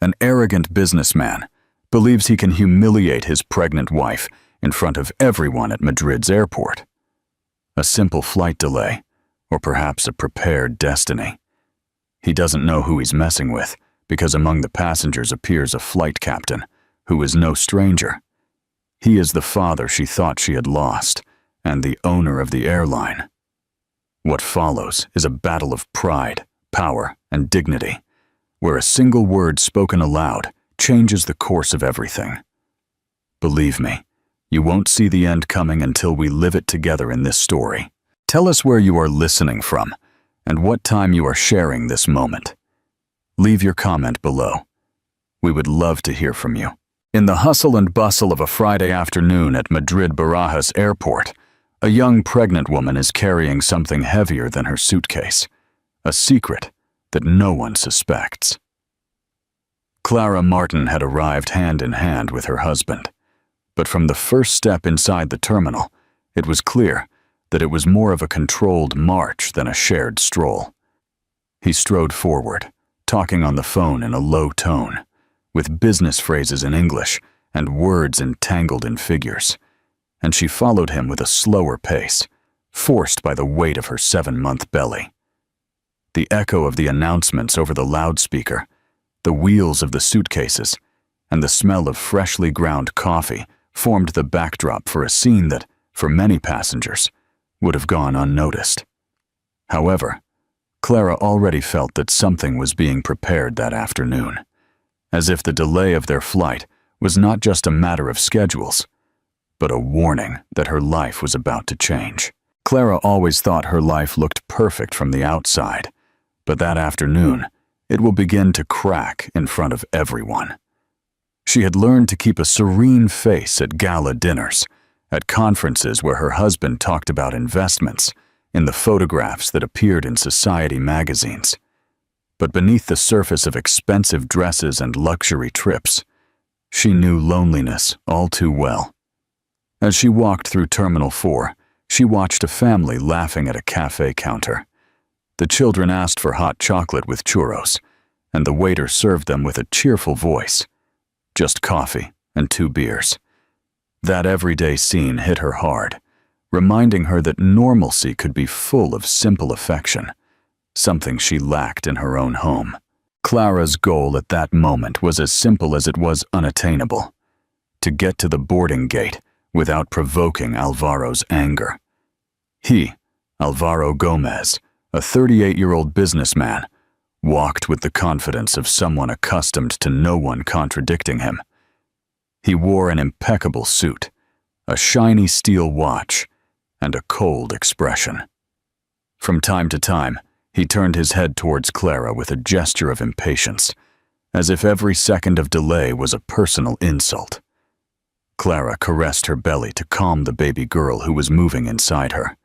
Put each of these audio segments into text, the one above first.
An arrogant businessman believes he can humiliate his pregnant wife in front of everyone at Madrid's airport. A simple flight delay, or perhaps a prepared destiny. He doesn't know who he's messing with, because among the passengers appears a flight captain, who is no stranger. He is the father she thought she had lost, and the owner of the airline. What follows is a battle of pride, power, and dignity, where a single word spoken aloud changes the course of everything. Believe me, you won't see the end coming until we live it together in this story. Tell us where you are listening from, and what time you are sharing this moment. Leave your comment below. We would love to hear from you. In the hustle and bustle of a Friday afternoon at Madrid Barajas Airport, a young pregnant woman is carrying something heavier than her suitcase, a secret that no one suspects. Clara Martin had arrived hand in hand with her husband, but from the first step inside the terminal, it was clear that it was more of a controlled march than a shared stroll. He strode forward, talking on the phone in a low tone, with business phrases in English and words entangled in figures, and she followed him with a slower pace, forced by the weight of her 7-month belly. The echo of the announcements over the loudspeaker, the wheels of the suitcases, and the smell of freshly ground coffee formed the backdrop for a scene that, for many passengers, would have gone unnoticed. However, Clara already felt that something was being prepared that afternoon, as if the delay of their flight was not just a matter of schedules, but a warning that her life was about to change. Clara always thought her life looked perfect from the outside, but that afternoon, it will begin to crack in front of everyone. She had learned to keep a serene face at gala dinners, at conferences where her husband talked about investments, in the photographs that appeared in society magazines. But beneath the surface of expensive dresses and luxury trips, she knew loneliness all too well. As she walked through Terminal 4, she watched a family laughing at a cafe counter. The children asked for hot chocolate with churros, and the waiter served them with a cheerful voice. Just coffee and 2 beers. That everyday scene hit her hard, reminding her that normalcy could be full of simple affection, something she lacked in her own home. Clara's goal at that moment was as simple as it was unattainable: to get to the boarding gate without provoking Alvaro's anger. He, Alvaro Gomez, a 38-year-old businessman, walked with the confidence of someone accustomed to no one contradicting him. He wore an impeccable suit, a shiny steel watch, and a cold expression. From time to time, he turned his head towards Clara with a gesture of impatience, as if every second of delay was a personal insult. Clara caressed her belly to calm the baby girl who was moving inside her.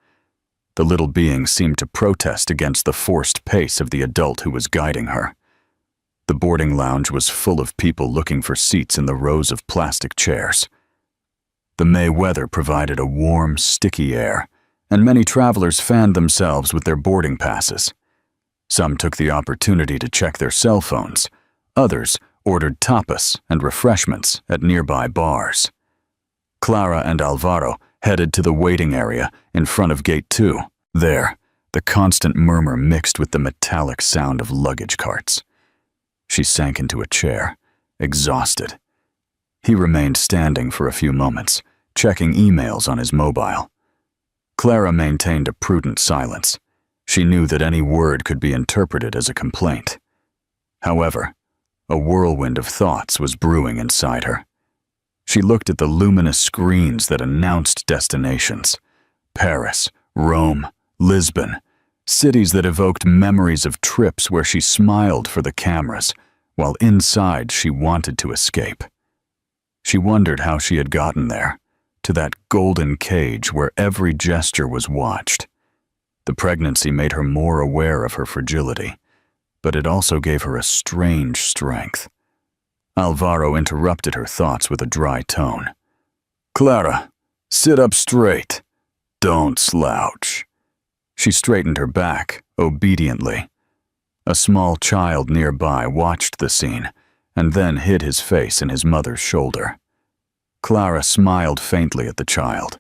The little being seemed to protest against the forced pace of the adult who was guiding her. The boarding lounge was full of people looking for seats in the rows of plastic chairs. The May weather provided a warm, sticky air, and many travelers fanned themselves with their boarding passes. Some took the opportunity to check their cell phones. Others ordered tapas and refreshments at nearby bars. Clara and Alvaro headed to the waiting area in front of Gate 2. There, the constant murmur mixed with the metallic sound of luggage carts. She sank into a chair, exhausted. He remained standing for a few moments, checking emails on his mobile. Clara maintained a prudent silence. She knew that any word could be interpreted as a complaint. However, a whirlwind of thoughts was brewing inside her. She looked at the luminous screens that announced destinations: Paris, Rome, Lisbon, cities that evoked memories of trips where she smiled for the cameras, while inside she wanted to escape. She wondered how she had gotten there, to that golden cage where every gesture was watched. The pregnancy made her more aware of her fragility, but it also gave her a strange strength. Alvaro interrupted her thoughts with a dry tone. "Clara, sit up straight. Don't slouch." She straightened her back, obediently. A small child nearby watched the scene, and then hid his face in his mother's shoulder. Clara smiled faintly at the child,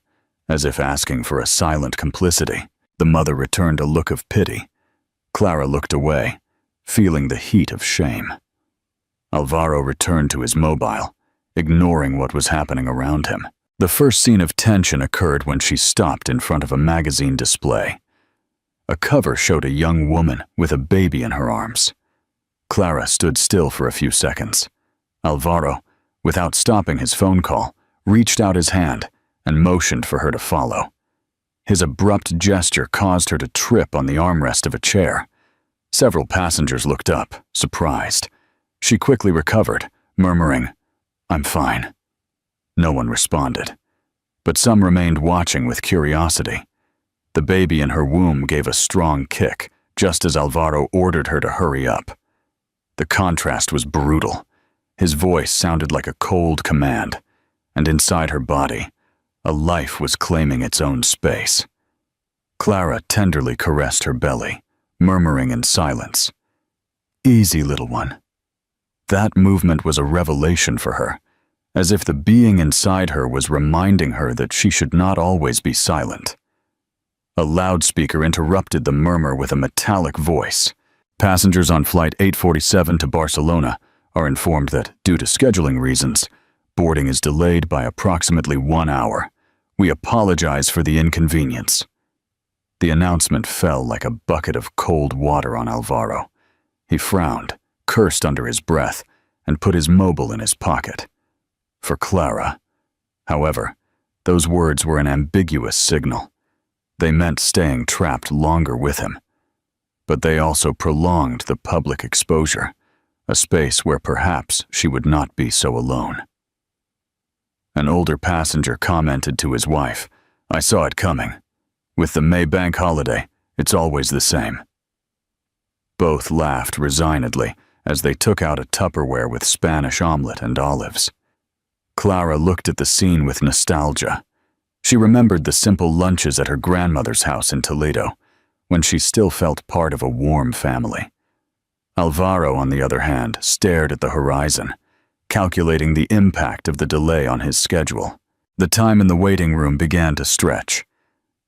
as if asking for a silent complicity. The mother returned a look of pity. Clara looked away, feeling the heat of shame. Alvaro returned to his mobile, ignoring what was happening around him. The first scene of tension occurred when she stopped in front of a magazine display. A cover showed a young woman with a baby in her arms. Clara stood still for a few seconds. Alvaro, without stopping his phone call, reached out his hand and motioned for her to follow. His abrupt gesture caused her to trip on the armrest of a chair. Several passengers looked up, surprised. She quickly recovered, murmuring, "I'm fine." No one responded, but some remained watching with curiosity. The baby in her womb gave a strong kick, just as Alvaro ordered her to hurry up. The contrast was brutal. His voice sounded like a cold command, and inside her body, a life was claiming its own space. Clara tenderly caressed her belly, murmuring in silence, "Easy, little one." That movement was a revelation for her, as if the being inside her was reminding her that she should not always be silent. A loudspeaker interrupted the murmur with a metallic voice. Passengers on Flight 847 to Barcelona are informed that, due to scheduling reasons, boarding is delayed by approximately 1 hour. We apologize for the inconvenience. The announcement fell like a bucket of cold water on Alvaro. He frowned, cursed under his breath, and put his mobile in his pocket. For Clara, however, those words were an ambiguous signal. They meant staying trapped longer with him. But they also prolonged the public exposure, a space where perhaps she would not be so alone. An older passenger commented to his wife, "I saw it coming. With the May bank holiday, it's always the same." Both laughed resignedly as they took out a Tupperware with Spanish omelet and olives. Clara looked at the scene with nostalgia. She remembered the simple lunches at her grandmother's house in Toledo, when she still felt part of a warm family. Alvaro, on the other hand, stared at the horizon, calculating the impact of the delay on his schedule. The time in the waiting room began to stretch.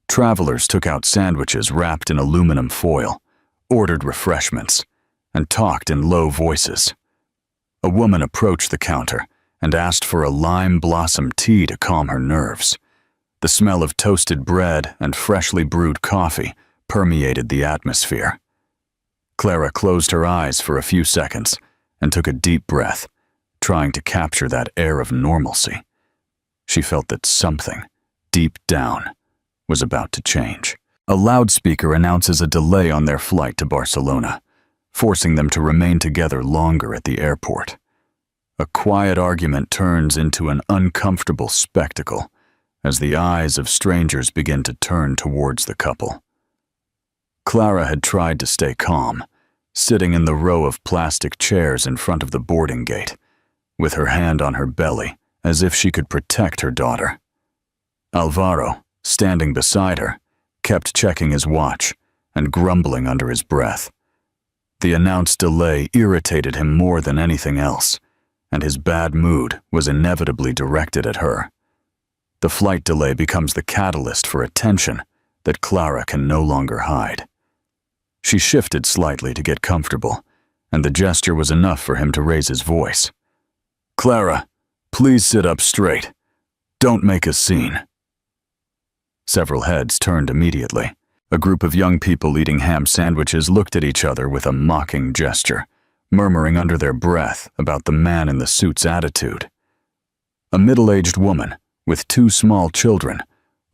Travelers took out sandwiches wrapped in aluminum foil, ordered refreshments, and talked in low voices. A woman approached the counter and asked for a lime blossom tea to calm her nerves. The smell of toasted bread and freshly brewed coffee permeated the atmosphere. Clara closed her eyes for a few seconds and took a deep breath, trying to capture that air of normalcy. She felt that something, deep down, was about to change. A loudspeaker announces a delay on their flight to Barcelona, forcing them to remain together longer at the airport. A quiet argument turns into an uncomfortable spectacle as the eyes of strangers begin to turn towards the couple. Clara had tried to stay calm, sitting in the row of plastic chairs in front of the boarding gate, with her hand on her belly as if she could protect her daughter. Alvaro, standing beside her, kept checking his watch and grumbling under his breath. The announced delay irritated him more than anything else, and his bad mood was inevitably directed at her. The flight delay becomes the catalyst for a tension that Clara can no longer hide. She shifted slightly to get comfortable, and the gesture was enough for him to raise his voice. "Clara, please sit up straight. Don't make a scene." Several heads turned immediately. A group of young people eating ham sandwiches looked at each other with a mocking gesture, murmuring under their breath about the man in the suit's attitude. A middle-aged woman, with 2 small children,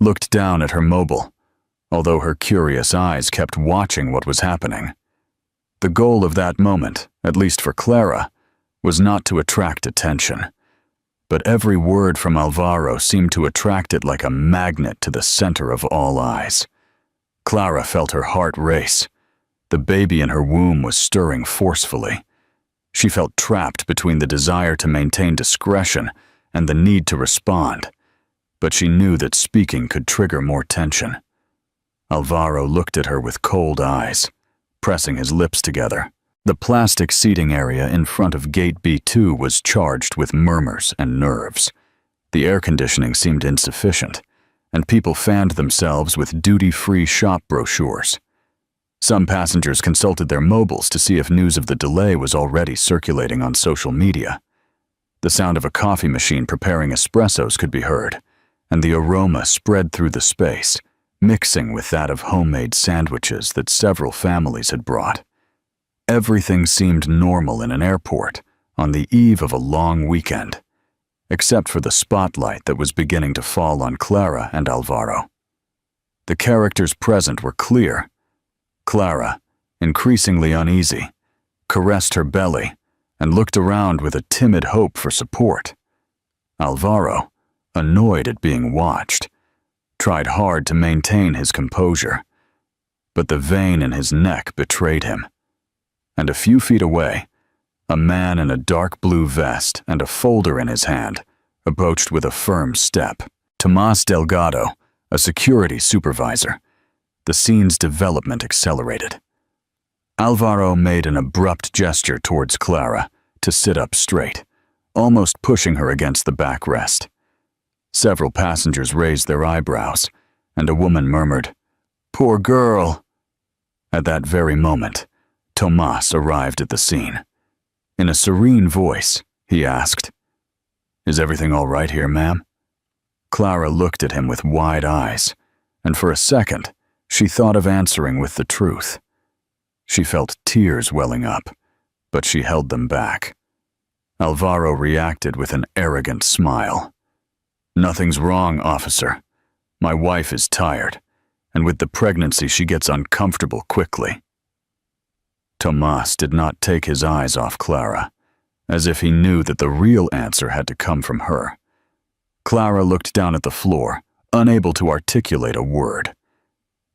looked down at her mobile, although her curious eyes kept watching what was happening. The goal of that moment, at least for Clara, was not to attract attention, but every word from Alvaro seemed to attract it like a magnet to the center of all eyes. Clara felt her heart race. The baby in her womb was stirring forcefully. She felt trapped between the desire to maintain discretion and the need to respond, but she knew that speaking could trigger more tension. Alvaro looked at her with cold eyes, pressing his lips together. The plastic seating area in front of Gate B2 was charged with murmurs and nerves. The air conditioning seemed insufficient, and people fanned themselves with duty-free shop brochures. Some passengers consulted their mobiles to see if news of the delay was already circulating on social media. The sound of a coffee machine preparing espressos could be heard, and the aroma spread through the space, mixing with that of homemade sandwiches that several families had brought. Everything seemed normal in an airport on the eve of a long weekend, except for the spotlight that was beginning to fall on Clara and Alvaro. The characters present were clear. Clara, increasingly uneasy, caressed her belly and looked around with a timid hope for support. Alvaro, annoyed at being watched, tried hard to maintain his composure, but the vein in his neck betrayed him. And a few feet away, a man in a dark blue vest and a folder in his hand approached with a firm step. Tomas Delgado, a security supervisor. The scene's development accelerated. Alvaro made an abrupt gesture towards Clara to sit up straight, almost pushing her against the backrest. Several passengers raised their eyebrows, and a woman murmured, "Poor girl." At that very moment, Tomas arrived at the scene. In a serene voice, he asked, "Is everything all right here, ma'am?" Clara looked at him with wide eyes, and for a second, she thought of answering with the truth. She felt tears welling up, but she held them back. Alvaro reacted with an arrogant smile. "Nothing's wrong, officer. My wife is tired, and with the pregnancy she gets uncomfortable quickly." Tomas did not take his eyes off Clara, as if he knew that the real answer had to come from her. Clara looked down at the floor, unable to articulate a word.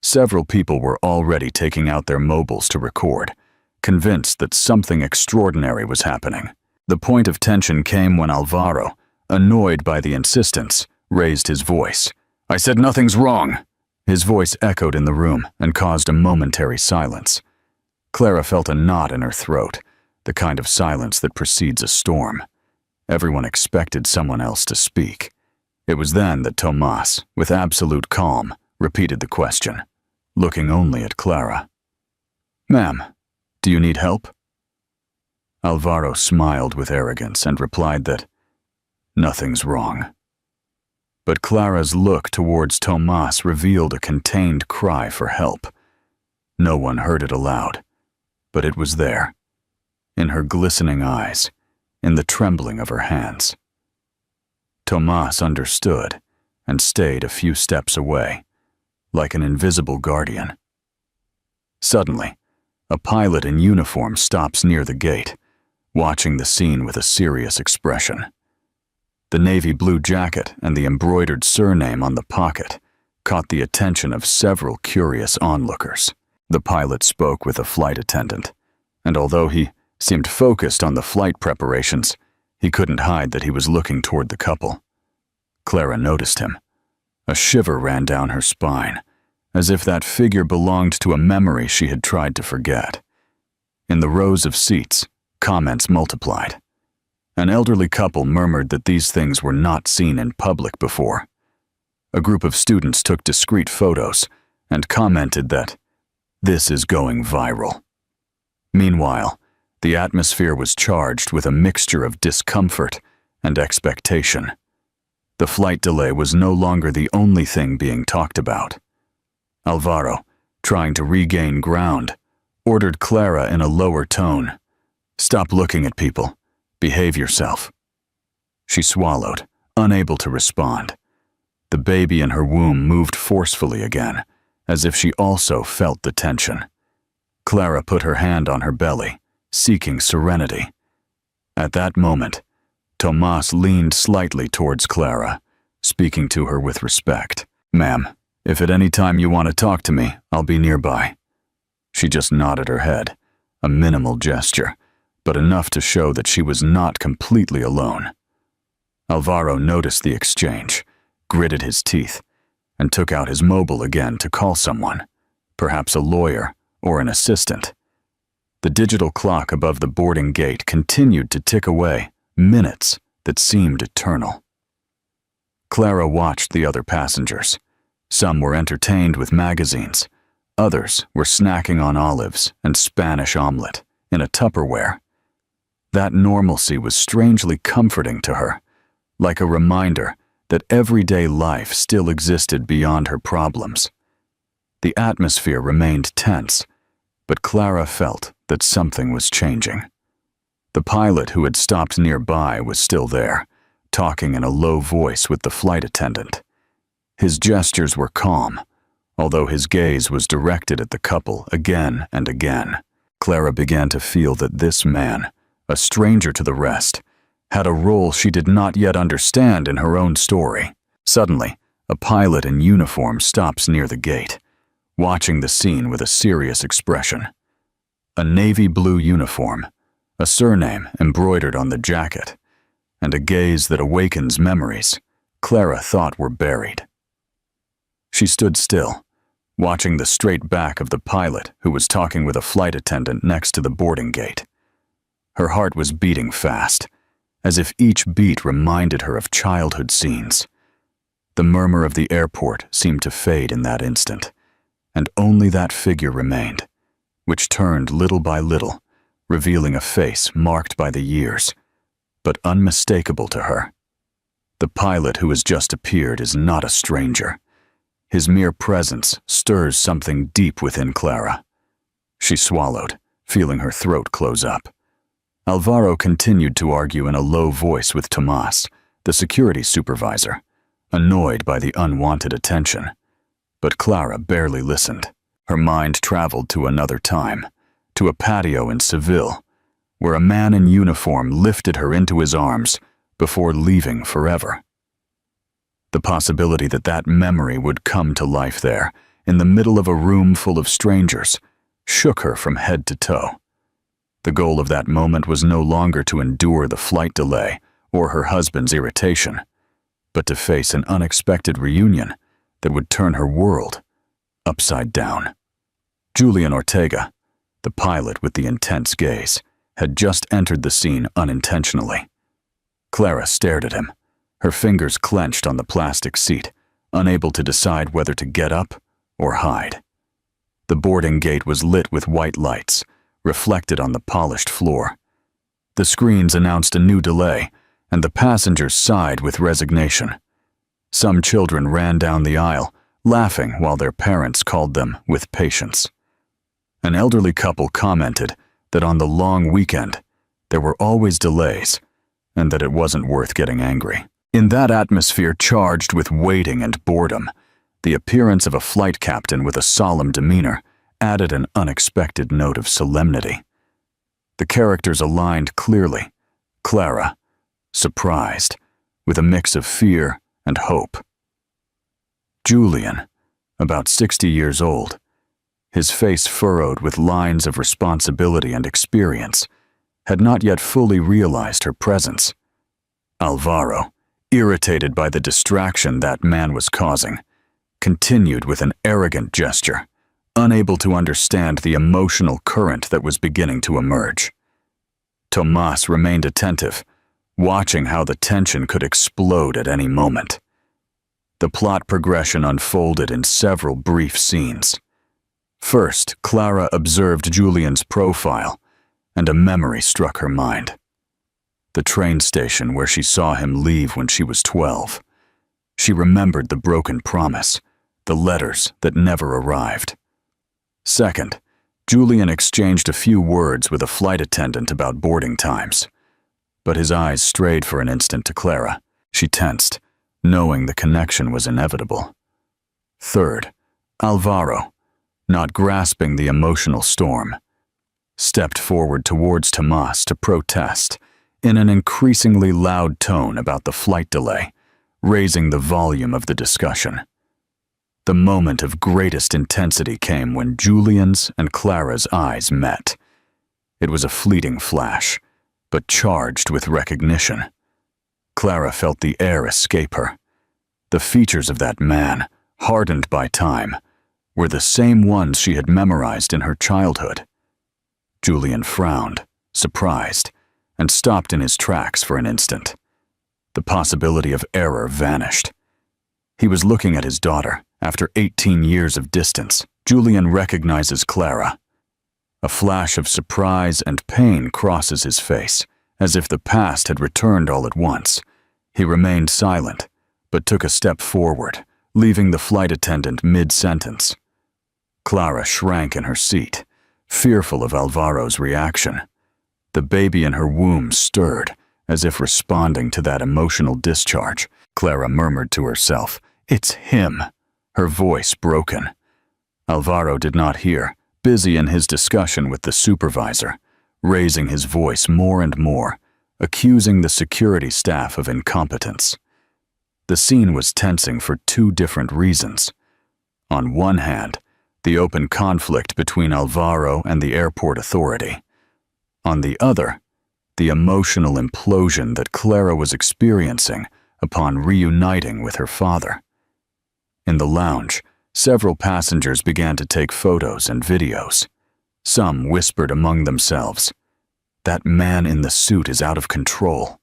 Several people were already taking out their mobiles to record, convinced that something extraordinary was happening. The point of tension came when Alvaro, annoyed by the insistence, raised his voice. "I said nothing's wrong." His voice echoed in the room and caused a momentary silence. Clara felt a knot in her throat, the kind of silence that precedes a storm. Everyone expected someone else to speak. It was then that Tomas, with absolute calm, repeated the question, looking only at Clara. "Ma'am, do you need help?" Alvaro smiled with arrogance and replied that nothing's wrong. But Clara's look towards Tomas revealed a contained cry for help. No one heard it aloud, but it was there, in her glistening eyes, in the trembling of her hands. Tomas understood and stayed a few steps away, like an invisible guardian. Suddenly, a pilot in uniform stops near the gate, watching the scene with a serious expression. The navy blue jacket and the embroidered surname on the pocket caught the attention of several curious onlookers. The pilot spoke with a flight attendant, and although he seemed focused on the flight preparations, he couldn't hide that he was looking toward the couple. Clara noticed him. A shiver ran down her spine, as if that figure belonged to a memory she had tried to forget. In the rows of seats, comments multiplied. An elderly couple murmured that these things were not seen in public before. A group of students took discreet photos and commented that this is going viral. Meanwhile, the atmosphere was charged with a mixture of discomfort and expectation. The flight delay was no longer the only thing being talked about. Alvaro, trying to regain ground, ordered Clara in a lower tone, "Stop looking at people. Behave yourself." She swallowed, unable to respond. The baby in her womb moved forcefully again, as if she also felt the tension. Clara put her hand on her belly, seeking serenity. At that moment, Tomas leaned slightly towards Clara, speaking to her with respect. "Ma'am, if at any time you want to talk to me, I'll be nearby." She just nodded her head, a minimal gesture, but enough to show that she was not completely alone. Alvaro noticed the exchange, gritted his teeth, and took out his mobile again to call someone, perhaps a lawyer or an assistant. The digital clock above the boarding gate continued to tick away, minutes that seemed eternal. Clara watched the other passengers. Some were entertained with magazines. Others were snacking on olives and Spanish omelet in a Tupperware. That normalcy was strangely comforting to her, like a reminder that everyday life still existed beyond her problems. The atmosphere remained tense, but Clara felt that something was changing. The pilot who had stopped nearby was still there, talking in a low voice with the flight attendant. His gestures were calm, although his gaze was directed at the couple again and again. Clara began to feel that this man, a stranger to the rest, had a role she did not yet understand in her own story. Suddenly, a pilot in uniform stops near the gate, watching the scene with a serious expression. A navy blue uniform, a surname embroidered on the jacket, and a gaze that awakens memories Clara thought were buried. She stood still, watching the straight back of the pilot who was talking with a flight attendant next to the boarding gate. Her heart was beating fast, as if each beat reminded her of childhood scenes. The murmur of the airport seemed to fade in that instant, and only that figure remained, which turned little by little, revealing a face marked by the years, but unmistakable to her. The pilot who has just appeared is not a stranger. His mere presence stirs something deep within Clara. She swallowed, feeling her throat close up. Alvaro continued to argue in a low voice with Tomas, the security supervisor, annoyed by the unwanted attention. But Clara barely listened. Her mind traveled to another time, to a patio in Seville, where a man in uniform lifted her into his arms before leaving forever. The possibility that that memory would come to life there, in the middle of a room full of strangers, shook her from head to toe. The goal of that moment was no longer to endure the flight delay or her husband's irritation, but to face an unexpected reunion that would turn her world upside down. Julian Ortega, the pilot with the intense gaze, had just entered the scene unintentionally. Clara stared at him, her fingers clenched on the plastic seat, unable to decide whether to get up or hide. The boarding gate was lit with white lights, reflected on the polished floor. The screens announced a new delay, and the passengers sighed with resignation. Some children ran down the aisle, laughing while their parents called them with patience. An elderly couple commented that on the long weekend, there were always delays, and that it wasn't worth getting angry. In that atmosphere charged with waiting and boredom, the appearance of a flight captain with a solemn demeanor added an unexpected note of solemnity. The characters aligned clearly. Clara, surprised, with a mix of fear and hope. Julian, about 60 years old, his face furrowed with lines of responsibility and experience, had not yet fully realized her presence. Alvaro, irritated by the distraction that man was causing, continued with an arrogant gesture, unable to understand the emotional current that was beginning to emerge. Tomas remained attentive, watching how the tension could explode at any moment. The plot progression unfolded in several brief scenes. First, Clara observed Julian's profile, and a memory struck her mind. The train station where she saw him leave when she was 12. She remembered the broken promise, the letters that never arrived. Second, Julian exchanged a few words with a flight attendant about boarding times. But his eyes strayed for an instant to Clara. She tensed, knowing the connection was inevitable. Third, Alvaro, not grasping the emotional storm, stepped forward towards Tomas to protest in an increasingly loud tone about the flight delay, raising the volume of the discussion. The moment of greatest intensity came when Julian's and Clara's eyes met. It was a fleeting flash, but charged with recognition. Clara felt the air escape her. The features of that man, hardened by time, were the same ones she had memorized in her childhood. Julian frowned, surprised, and stopped in his tracks for an instant. The possibility of error vanished. He was looking at his daughter. After 18 years of distance, Julian recognizes Clara. A flash of surprise and pain crosses his face, as if the past had returned all at once. He remained silent, but took a step forward, leaving the flight attendant mid-sentence. Clara shrank in her seat, fearful of Alvaro's reaction. The baby in her womb stirred, as if responding to that emotional discharge. Clara murmured to herself, "It's him," her voice broken. Alvaro did not hear, busy in his discussion with the supervisor, raising his voice more and more, accusing the security staff of incompetence. The scene was tensing for two different reasons. On one hand, the open conflict between Alvaro and the airport authority. On the other, the emotional implosion that Clara was experiencing upon reuniting with her father. In the lounge, several passengers began to take photos and videos. Some whispered among themselves, "That man in the suit is out of control."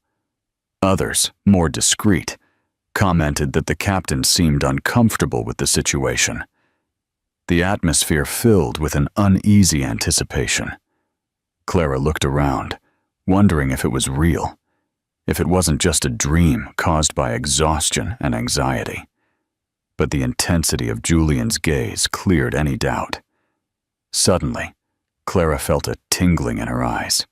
Others, more discreet, commented that the captain seemed uncomfortable with the situation. The atmosphere filled with an uneasy anticipation. Clara looked around, wondering if it was real, if it wasn't just a dream caused by exhaustion and anxiety. But the intensity of Julian's gaze cleared any doubt. Suddenly, Clara felt a tingling in her eyes,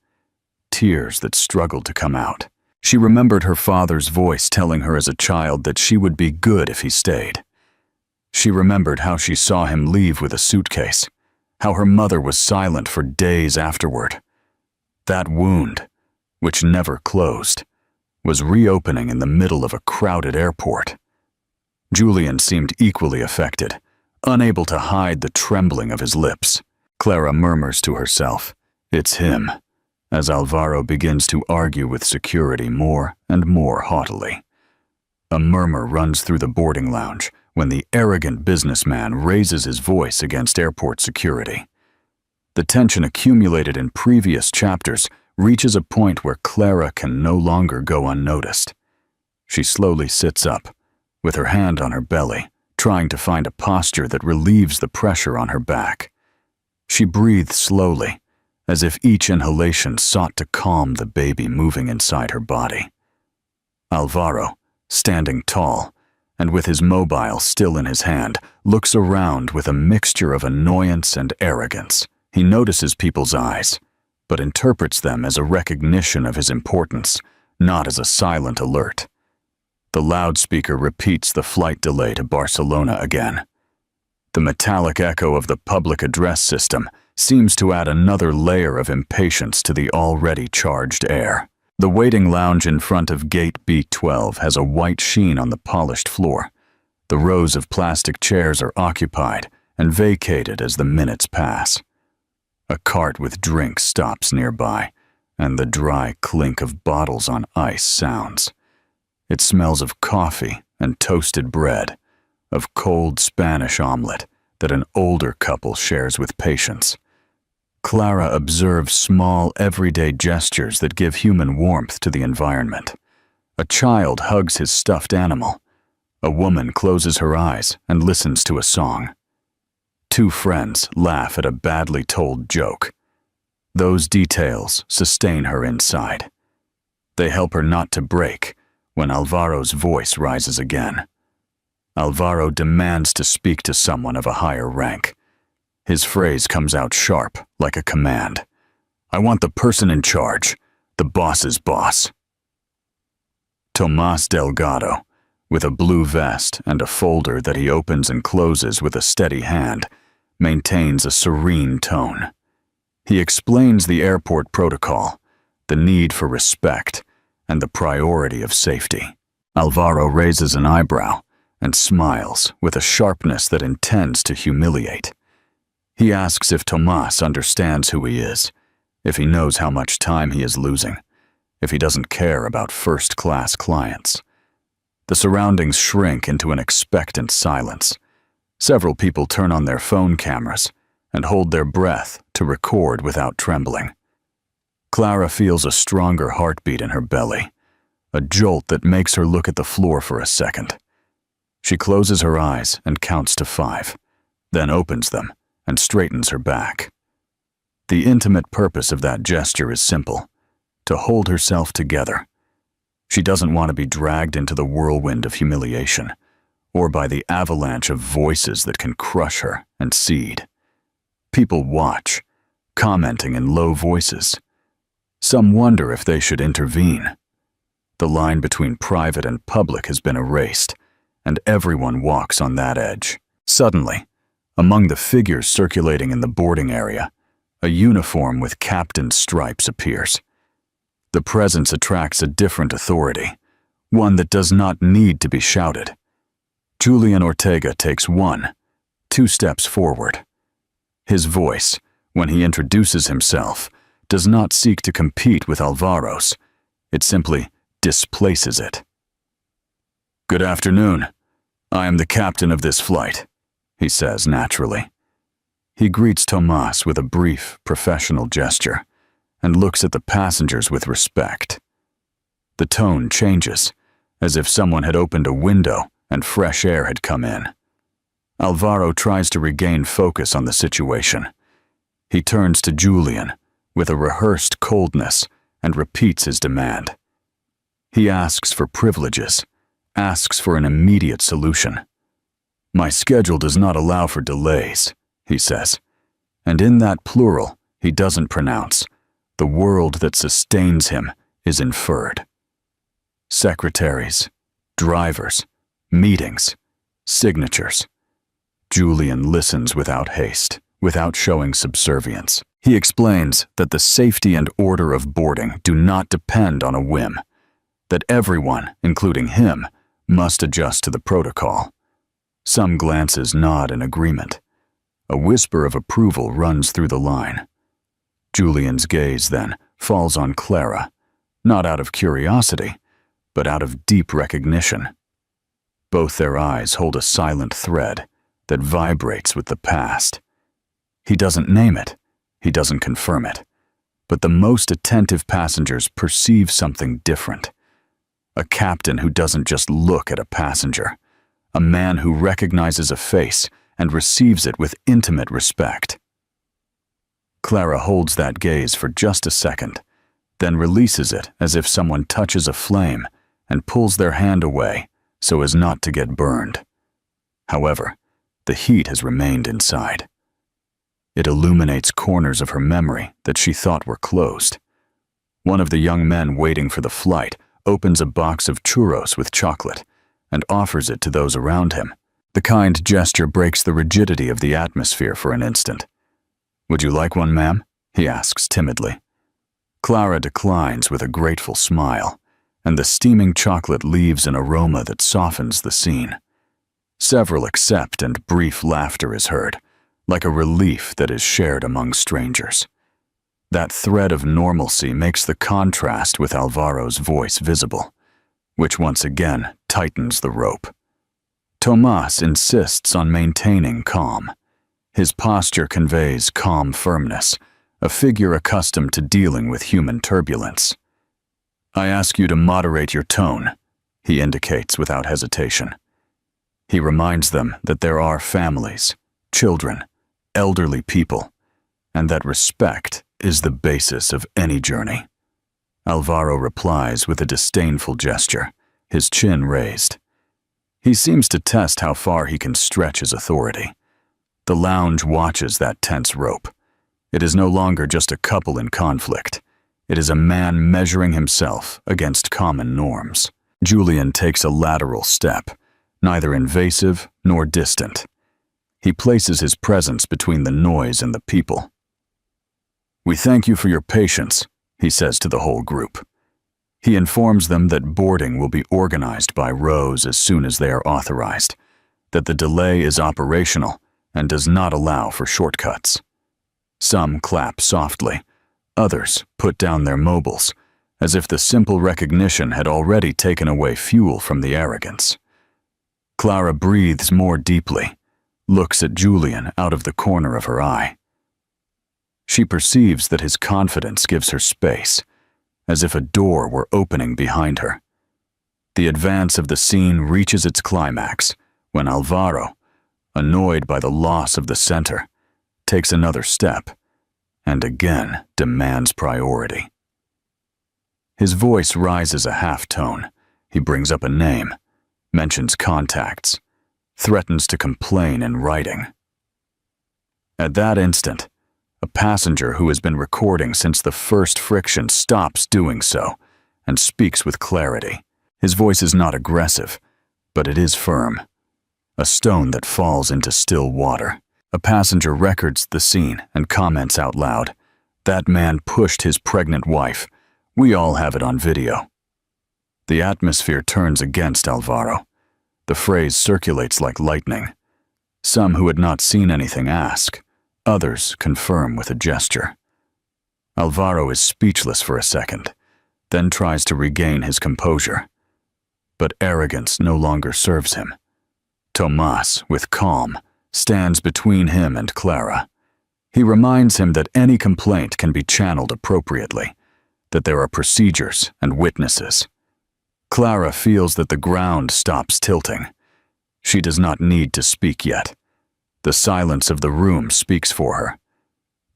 tears that struggled to come out. She remembered her father's voice telling her as a child that she would be good if he stayed. She remembered how she saw him leave with a suitcase, how her mother was silent for days afterward. That wound, which never closed, was reopening in the middle of a crowded airport. Julian seemed equally affected, unable to hide the trembling of his lips. Clara murmurs to herself, "It's him," as Alvaro begins to argue with security more and more haughtily. A murmur runs through the boarding lounge when the arrogant businessman raises his voice against airport security. The tension accumulated in previous chapters reaches a point where Clara can no longer go unnoticed. She slowly sits up, with her hand on her belly, trying to find a posture that relieves the pressure on her back. She breathes slowly, as if each inhalation sought to calm the baby moving inside her body. Alvaro, standing tall, and with his mobile still in his hand, looks around with a mixture of annoyance and arrogance. He notices people's eyes, but interprets them as a recognition of his importance, not as a silent alert. The loudspeaker repeats the flight delay to Barcelona again. The metallic echo of the public address system seems to add another layer of impatience to the already charged air. The waiting lounge in front of gate B12 has a white sheen on the polished floor. The rows of plastic chairs are occupied and vacated as the minutes pass. A cart with drinks stops nearby, and the dry clink of bottles on ice sounds. It smells of coffee and toasted bread, of cold Spanish omelet that an older couple shares with patience. Clara observes small, everyday gestures that give human warmth to the environment. A child hugs his stuffed animal. A woman closes her eyes and listens to a song. Two friends laugh at a badly told joke. Those details sustain her inside. They help her not to break when Alvaro's voice rises again. Alvaro demands to speak to someone of a higher rank. His phrase comes out sharp, like a command. "I want the person in charge, the boss's boss." Tomás Delgado, with a blue vest and a folder that he opens and closes with a steady hand, maintains a serene tone. He explains the airport protocol, the need for respect, and the priority of safety. Alvaro raises an eyebrow and smiles with a sharpness that intends to humiliate. He asks if Tomás understands who he is, if he knows how much time he is losing, if he doesn't care about first-class clients. The surroundings shrink into an expectant silence. Several people turn on their phone cameras, and hold their breath to record without trembling. Clara feels a stronger heartbeat in her belly, a jolt that makes her look at the floor for a second. She closes her eyes and counts to 5, then opens them and straightens her back. The intimate purpose of that gesture is simple: to hold herself together. She doesn't want to be dragged into the whirlwind of humiliation, or by the avalanche of voices that can crush her and seed. People watch, commenting in low voices. Some wonder if they should intervene. The line between private and public has been erased, and everyone walks on that edge. Suddenly, among the figures circulating in the boarding area, a uniform with captain's stripes appears. The presence attracts a different authority, one that does not need to be shouted. Julian Ortega takes 1, 2 steps forward. His voice, when he introduces himself, does not seek to compete with Alvaro's. It simply displaces it. "Good afternoon. I am the captain of this flight," he says naturally. He greets Tomas with a brief, professional gesture and looks at the passengers with respect. The tone changes, as if someone had opened a window and fresh air had come in. Alvaro tries to regain focus on the situation. He turns to Julian with a rehearsed coldness and repeats his demand. He asks for privileges, asks for an immediate solution. "My schedule does not allow for delays," he says, and in that plural he doesn't pronounce, the world that sustains him is inferred. Secretaries, drivers, meetings, signatures. Julian listens without haste, without showing subservience. He explains that the safety and order of boarding do not depend on a whim, that everyone, including him, must adjust to the protocol. Some glances nod in agreement. A whisper of approval runs through the line. Julian's gaze, then, falls on Clara, not out of curiosity, but out of deep recognition. Both their eyes hold a silent thread that vibrates with the past. He doesn't name it, he doesn't confirm it, but the most attentive passengers perceive something different. A captain who doesn't just look at a passenger, a man who recognizes a face and receives it with intimate respect. Clara holds that gaze for just a second, then releases it as if someone touches a flame and pulls their hand away so as not to get burned. However, the heat has remained inside. It illuminates corners of her memory that she thought were closed. One of the young men waiting for the flight opens a box of churros with chocolate and offers it to those around him. The kind gesture breaks the rigidity of the atmosphere for an instant. "Would you like one, ma'am?" he asks timidly. Clara declines with a grateful smile, and the steaming chocolate leaves an aroma that softens the scene. Several accept, and brief laughter is heard, like a relief that is shared among strangers. That thread of normalcy makes the contrast with Alvaro's voice visible, which once again tightens the rope. Tomas insists on maintaining calm. His posture conveys calm firmness, a figure accustomed to dealing with human turbulence. "I ask you to moderate your tone," he indicates without hesitation. He reminds them that there are families, children, elderly people, and that respect is the basis of any journey. Alvaro replies with a disdainful gesture, his chin raised. He seems to test how far he can stretch his authority. The lounge watches that tense rope. It is no longer just a couple in conflict. It is a man measuring himself against common norms. Julian takes a lateral step, neither invasive nor distant. He places his presence between the noise and the people. "We thank you for your patience," he says to the whole group. He informs them that boarding will be organized by rows as soon as they are authorized, that the delay is operational and does not allow for shortcuts. Some clap softly, others put down their mobiles, as if the simple recognition had already taken away fuel from the arrogance. Clara breathes more deeply, looks at Julian out of the corner of her eye. She perceives that his confidence gives her space, as if a door were opening behind her. The advance of the scene reaches its climax when Alvaro, annoyed by the loss of the center, takes another step and again demands priority. His voice rises a half tone. He brings up a name, mentions contacts, threatens to complain in writing. At that instant, a passenger who has been recording since the first friction stops doing so and speaks with clarity. His voice is not aggressive, but it is firm. A stone that falls into still water. A passenger records the scene and comments out loud, "That man pushed his pregnant wife. We all have it on video." The atmosphere turns against Alvaro. The phrase circulates like lightning. Some who had not seen anything ask. Others confirm with a gesture. Alvaro is speechless for a second, then tries to regain his composure. But arrogance no longer serves him. Tomas, with calm, stands between him and Clara. He reminds him that any complaint can be channeled appropriately, that there are procedures and witnesses. Clara feels that the ground stops tilting. She does not need to speak yet. The silence of the room speaks for her.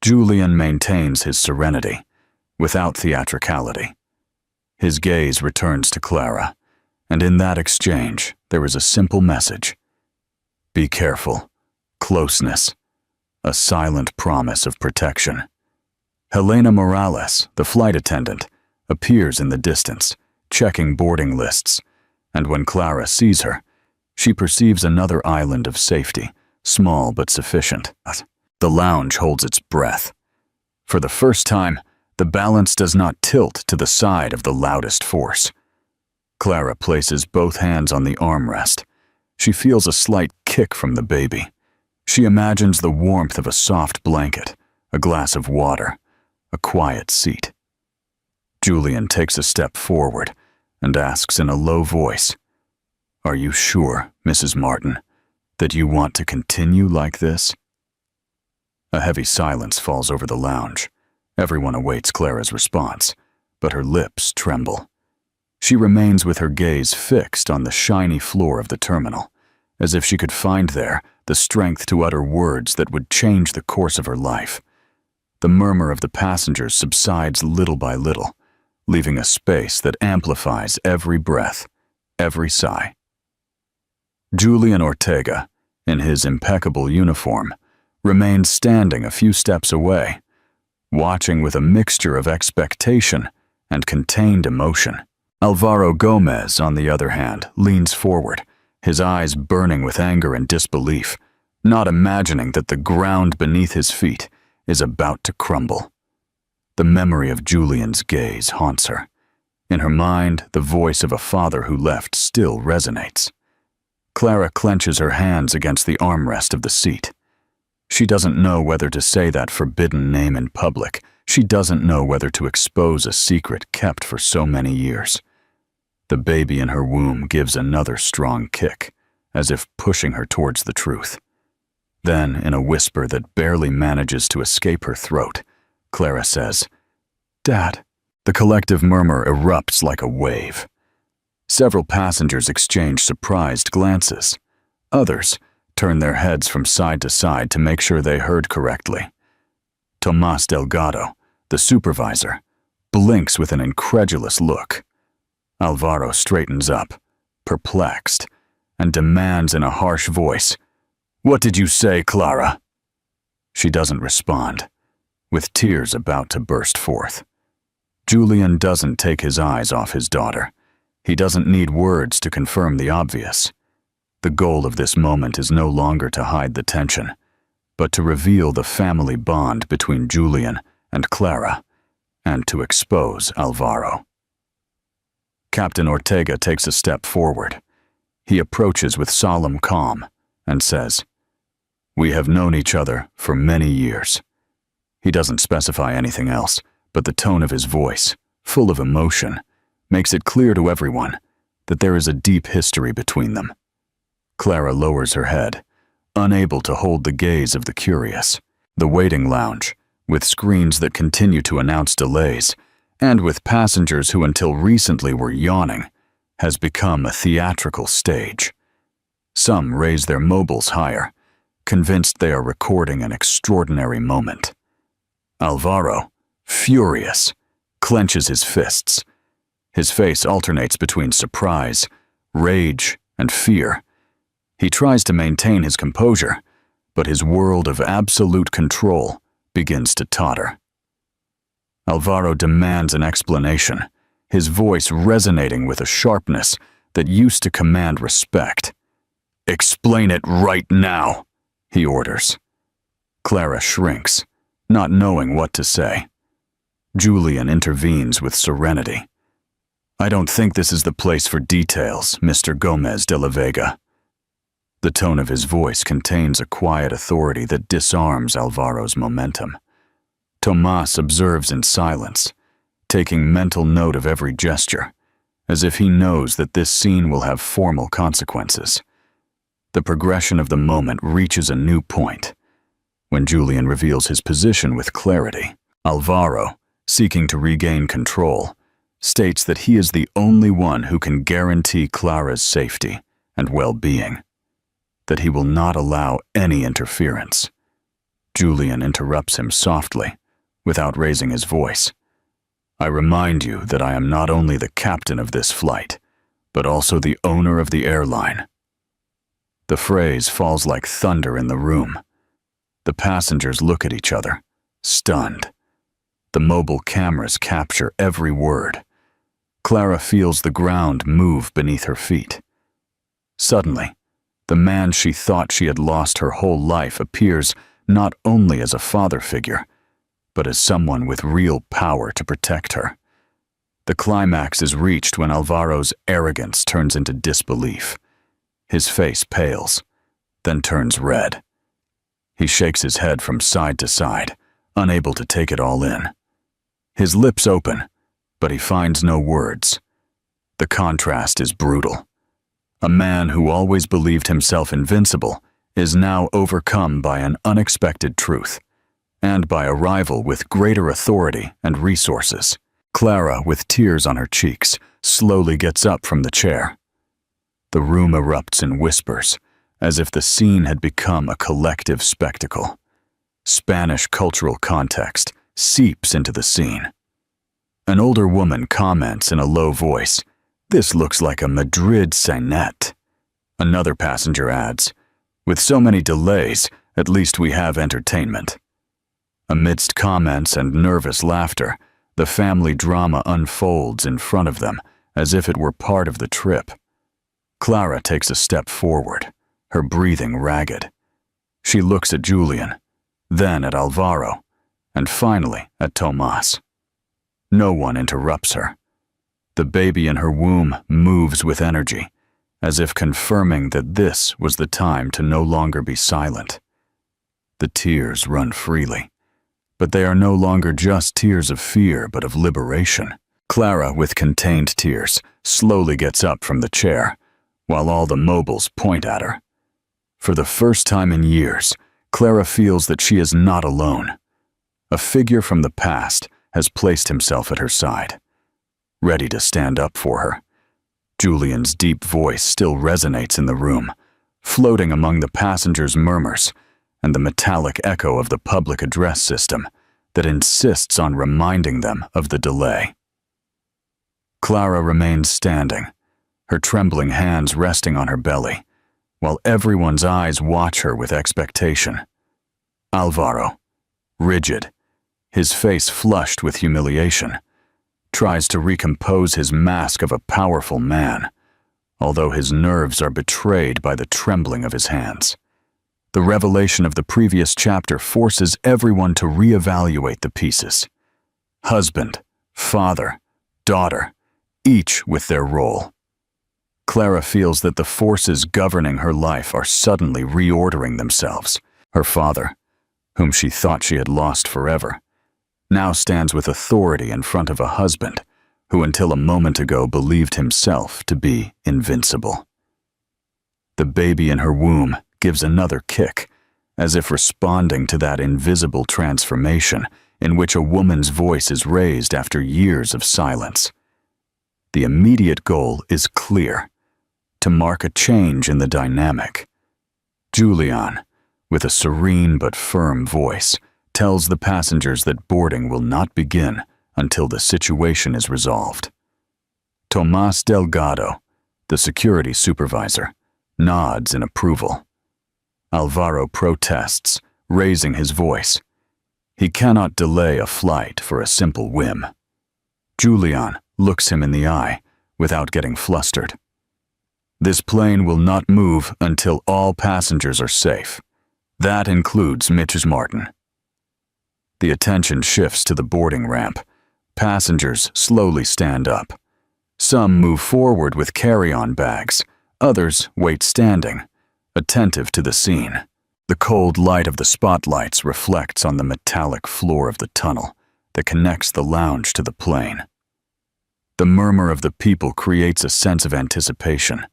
Julian maintains his serenity, without theatricality. His gaze returns to Clara, and in that exchange there is a simple message. Be careful. Closeness. A silent promise of protection. Helena Morales, the flight attendant, appears in the distance, checking boarding lists, and when Clara sees her, she perceives another island of safety, small but sufficient. The lounge holds its breath. For the first time, the balance does not tilt to the side of the loudest force. Clara places both hands on the armrest. She feels a slight kick from the baby. She imagines the warmth of a soft blanket, a glass of water, a quiet seat. Julian takes a step forward and asks in a low voice, "Are you sure, Mrs. Martin, that you want to continue like this?" A heavy silence falls over the lounge. Everyone awaits Clara's response, but her lips tremble. She remains with her gaze fixed on the shiny floor of the terminal, as if she could find there the strength to utter words that would change the course of her life. The murmur of the passengers subsides little by little, leaving a space that amplifies every breath, every sigh. Julian Ortega, in his impeccable uniform, remains standing a few steps away, watching with a mixture of expectation and contained emotion. Alvaro Gomez, on the other hand, leans forward, his eyes burning with anger and disbelief, not imagining that the ground beneath his feet is about to crumble. The memory of Julian's gaze haunts her. In her mind, the voice of a father who left still resonates. Clara clenches her hands against the armrest of the seat. She doesn't know whether to say that forbidden name in public. She doesn't know whether to expose a secret kept for so many years. The baby in her womb gives another strong kick, as if pushing her towards the truth. Then, in a whisper that barely manages to escape her throat, Clara says, "Dad." The collective murmur erupts like a wave. Several passengers exchange surprised glances. Others turn their heads from side to side to make sure they heard correctly. Tomas Delgado, the supervisor, blinks with an incredulous look. Alvaro straightens up, perplexed, and demands in a harsh voice, "What did you say, Clara?" She doesn't respond, with tears about to burst forth. Julian doesn't take his eyes off his daughter. He doesn't need words to confirm the obvious. The goal of this moment is no longer to hide the tension, but to reveal the family bond between Julian and Clara, and to expose Alvaro. Captain Ortega takes a step forward. He approaches with solemn calm and says, "We have known each other for many years." He doesn't specify anything else, but the tone of his voice, full of emotion, makes it clear to everyone that there is a deep history between them. Clara lowers her head, unable to hold the gaze of the curious. The waiting lounge, with screens that continue to announce delays, and with passengers who until recently were yawning, has become a theatrical stage. Some raise their mobiles higher, convinced they are recording an extraordinary moment. Alvaro, furious, clenches his fists. His face alternates between surprise, rage, and fear. He tries to maintain his composure, but his world of absolute control begins to totter. Alvaro demands an explanation, his voice resonating with a sharpness that used to command respect. "Explain it right now," he orders. Clara shrinks, not knowing what to say. Julian intervenes with serenity. "I don't think this is the place for details, Mr. Gomez de la Vega." The tone of his voice contains a quiet authority that disarms Alvaro's momentum. Tomas observes in silence, taking mental note of every gesture, as if he knows that this scene will have formal consequences. The progression of the moment reaches a new point. When Julian reveals his position with clarity, Alvaro, seeking to regain control, states that he is the only one who can guarantee Clara's safety and well-being, that he will not allow any interference. Julian interrupts him softly, without raising his voice. "I remind you that I am not only the captain of this flight, but also the owner of the airline." The phrase falls like thunder in the room. The passengers look at each other, stunned. The mobile cameras capture every word. Clara feels the ground move beneath her feet. Suddenly, the man she thought she had lost her whole life appears not only as a father figure, but as someone with real power to protect her. The climax is reached when Alvaro's arrogance turns into disbelief. His face pales, then turns red. He shakes his head from side to side, unable to take it all in. His lips open, but he finds no words. The contrast is brutal. A man who always believed himself invincible is now overcome by an unexpected truth, and by a rival with greater authority and resources. Clara, with tears on her cheeks, slowly gets up from the chair. The room erupts in whispers, as if the scene had become a collective spectacle. Spanish cultural context seeps into the scene. An older woman comments in a low voice, "This looks like a Madrid Sainette." Another passenger adds, "With so many delays, at least we have entertainment." Amidst comments and nervous laughter, the family drama unfolds in front of them as if it were part of the trip. Clara takes a step forward, her breathing ragged. She looks at Julian, then at Alvaro, and finally at Tomas. No one interrupts her. The baby in her womb moves with energy, as if confirming that this was the time to no longer be silent. The tears run freely, but they are no longer just tears of fear but of liberation. Clara, with contained tears, slowly gets up from the chair, while all the mobiles point at her. For the first time in years, Clara feels that she is not alone. A figure from the past has placed himself at her side, ready to stand up for her. Julian's deep voice still resonates in the room, floating among the passengers' murmurs and the metallic echo of the public address system that insists on reminding them of the delay. Clara remains standing, her trembling hands resting on her belly, while everyone's eyes watch her with expectation. Alvaro, rigid, his face flushed with humiliation, tries to recompose his mask of a powerful man, although his nerves are betrayed by the trembling of his hands. The revelation of the previous chapter forces everyone to reevaluate the pieces. Husband, father, daughter, each with their role. Clara feels that the forces governing her life are suddenly reordering themselves. Her father, whom she thought she had lost forever, now stands with authority in front of a husband who until a moment ago believed himself to be invincible. The baby in her womb gives another kick, as if responding to that invisible transformation in which a woman's voice is raised after years of silence. The immediate goal is clear: to mark a change in the dynamic. Julian, with a serene but firm voice, tells the passengers that boarding will not begin until the situation is resolved. Tomás Delgado, the security supervisor, nods in approval. Alvaro protests, raising his voice. He cannot delay a flight for a simple whim. Julian looks him in the eye without getting flustered. This plane will not move until all passengers are safe. That includes Mrs. Martin. The attention shifts to the boarding ramp. Passengers slowly stand up. Some move forward with carry-on bags. Others wait standing, attentive to the scene. The cold light of the spotlights reflects on the metallic floor of the tunnel that connects the lounge to the plane. The murmur of the people creates a sense of anticipation,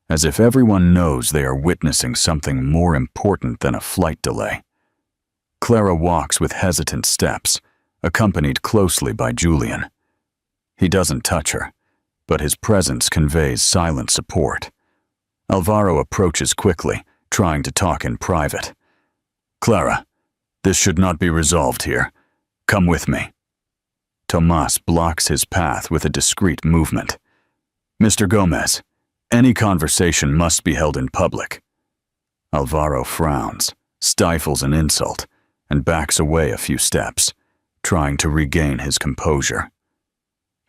as if everyone knows they are witnessing something more important than a flight delay. Clara walks with hesitant steps, accompanied closely by Julian. He doesn't touch her, but his presence conveys silent support. Alvaro approaches quickly, trying to talk in private. "Clara, this should not be resolved here. Come with me." Tomás blocks his path with a discreet movement. "Mr. Gomez, any conversation must be held in public." Alvaro frowns, stifles an insult, and backs away a few steps, trying to regain his composure.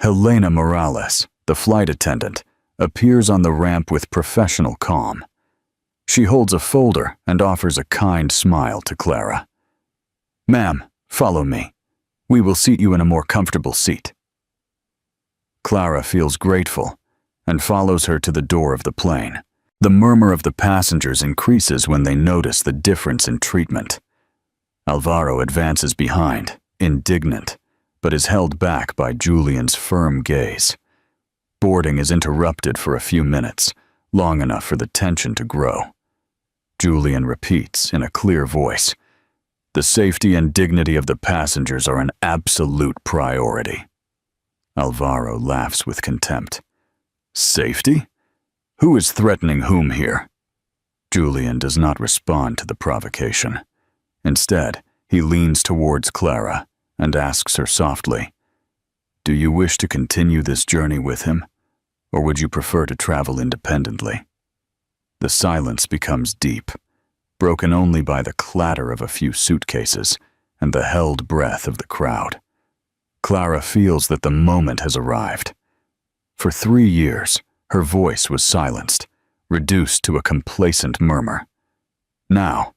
Helena Morales, the flight attendant, appears on the ramp with professional calm. She holds a folder and offers a kind smile to Clara. "Ma'am, follow me. We will seat you in a more comfortable seat." Clara feels grateful and follows her to the door of the plane. The murmur of the passengers increases when they notice the difference in treatment. Alvaro advances behind, indignant, but is held back by Julian's firm gaze. Boarding is interrupted for a few minutes, long enough for the tension to grow. Julian repeats in a clear voice, "The safety and dignity of the passengers are an absolute priority." Alvaro laughs with contempt. "Safety? Who is threatening whom here?" Julian does not respond to the provocation. Instead, he leans towards Clara and asks her softly, "Do you wish to continue this journey with him, or would you prefer to travel independently?" The silence becomes deep, broken only by the clatter of a few suitcases and the held breath of the crowd. Clara feels that the moment has arrived. For 3 years, her voice was silenced, reduced to a complacent murmur. Now,